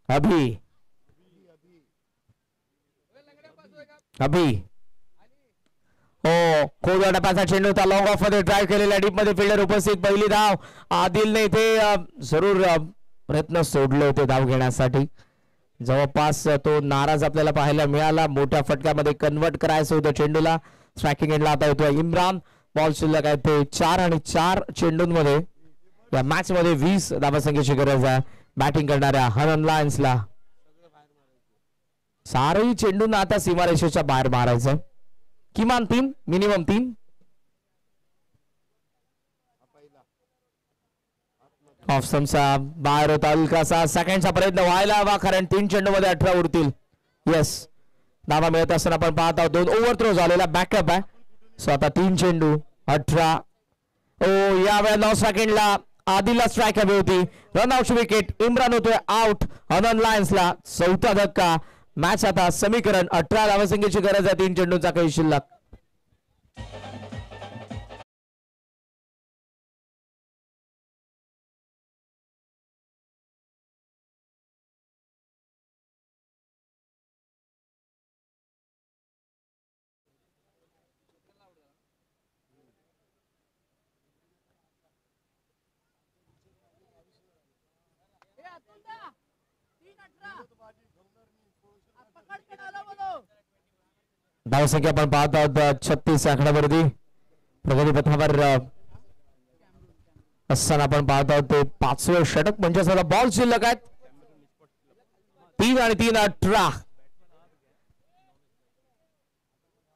अभि. हो, खोल टप्प्याचा चेंडू होता. लॉंग ऑफ मध्ये ड्राईव्ह केलेल्या डीप मध्ये फिल्डर उपस्थित. पहिली धाव आदिलने इथे जरूर प्रयत्न सोडले होते धाव घेण्यासाठी. जवळपास तो नाराज आपल्याला पाहायला मिळाला. मोठ्या फटक्यामध्ये कन्वर्ट करायचं होतं चेंडूला. स्ट्रायकिंग एंडला आता येतोय इम्रान. बॉल शिल्लक आहे ते 4 आणि 4 चेंडूंमध्ये या मॅच मध्ये 20 धावसंख्येची गरज आहे बॅटिंग करणाऱ्या हनन लायन्सला. सारही चेंडूंना आता सीमारेषेच्या बाहेर मारायचं, किमान 3, मिनिमम 3. ऑफ स्टंपचा बाहेर होता हलकासा. सेकंडचा प्रयत्न व्हायला हवा, कारण 3 चेंडू मध्ये 18 उरतील. येस, धावा मिळत असताना आपण पाहत आहोत 2 ओव्हर थ्रो झालेला बॅकअप आहे. सो आता 3 चेंडू 18. ओ या वेळेला 9 सेकंडला आदिलला स्ट्राईक हवी होती. Run आउटची wicket. इम्रान होतोय आउट. हनन लायन्सला 4था धक्का. मॅच आता समीकरण 18 धावसंख्येची गरज आहे. 3 चेंडूंचा काही शिल्लक. धावसंख्या आपण पाहत आहोत 36 आकड्यावरती. प्रगतीपथावर असताना आपण पाहत आहोत ते 5वे षटक. म्हणजे आता बॉल शिल्लक आहेत 3 आणि 3 18.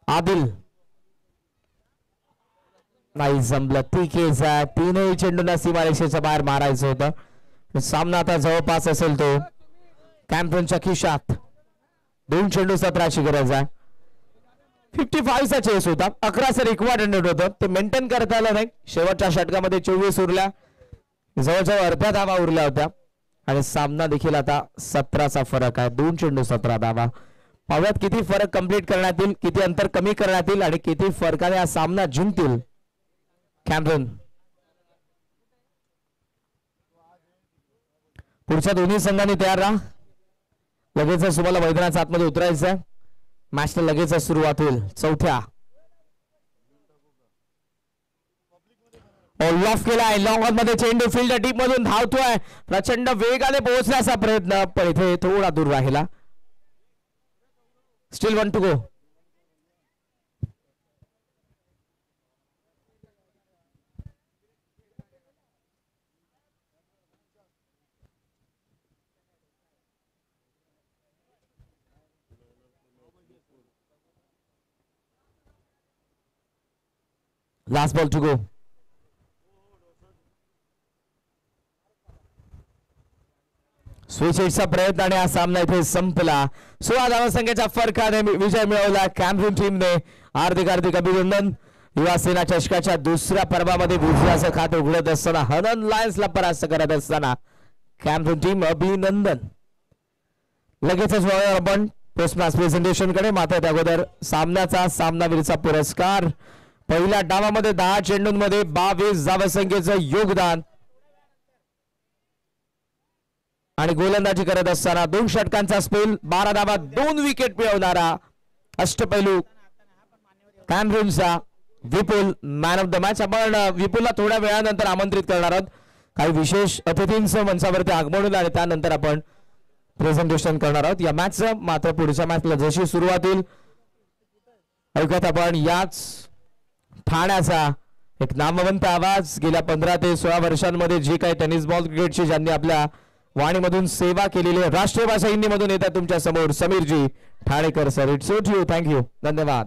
आदिल नाही जमलं. ठीक आहे, 3ही चेंडूंना सीमारेषेच्या बाहेर मारायचं होतं. सामना आता जवळपास असेल तो कॅम्पियनच्या खिशात. 2 चेंडू 17ची गरज आहे. 55चा चेस होता. 11चं रिक्वायर्ड रन होतं, ते मेंटेन करता आलं नाही. शेवटच्या षटकामध्ये 24 उरल्या, जवळजवळ अर्ध्या धावा उरल्या होत्या आणि सामना देखील आता 17चा फरक आहे. 2 चेंडू 17 धावा. पाहूयात किती फरक कंप्लीट करण्यात येईल, किती अंतर कमी करण्यात येईल आणि किती फरकाने हा सामना जिंकतील कॅम्पियन. पुढच्या दोन्ही संघांनी तयार राहा. लगेचच तुम्हाला मैदानाच्या आतमध्ये उतरायचं आहे. मॅचला लगेचच सुरुवात होईल. 4थ्या ऑफ केलाय लॉंग ऑन मध्ये चेंडू फील्ड डीप मधून धावतोय प्रचंड वेगाने पोहोचण्याचा प्रयत्न पण इथे थोडा दूर राहिला still 1 to go last ball to go switch हिटचा प्रयत्न आणि हा सामना इथे संपला 16 धावसंख्येच्या फरकाने विजय मिळवला कॅमरून टीमने हार्दिक अभिनंदन युवा सेना चषकाच्या दुसऱ्या पर्वामध्ये विजयाचं खातं उघडत असताना हनन लायन्सला परास्त करत असताना कॅमरून टीम अभिनंदन लगेचच आपण पोस्ट मॅच प्रेझेंटेशन कडे मात्र त्याअगोदर सामन्याचा सामनावीरचा पुरस्कार पहिल्या डावामध्ये 10 चेंडूंमध्ये 22 धावसंख्येचं योगदान आणि गोलंदाजी करत असताना 2 षटकांचा स्पेल 12 धावा 2 विकेट मिळवणारा अष्टपैलू कॅमरूनचा विपुल मॅन ऑफ द मॅच आपण विपुलला थोड्या वेळानंतर आमंत्रित करणार आहोत काही विशेष अतिथींचं मंचावरती आगमन आणि त्यानंतर आपण प्रेझेंटेशन करणार आहोत या मॅचचं मात्र पुढच्या मॅचला जशी सुरुवात होईल ऐकत आपण याच ठाण्याचा एक नामवंत आवाज गेल्या 15 ते 16 वर्षांमध्ये जी काही टेनिस बॉल क्रिकेटची ज्यांनी आपल्या वाणीमधून सेवा केलेली राष्ट्रीय भाषा हिंदीमधून येतात तुमच्या समोर Sameerji Thanekar sir it's so to you thank you धन्यवाद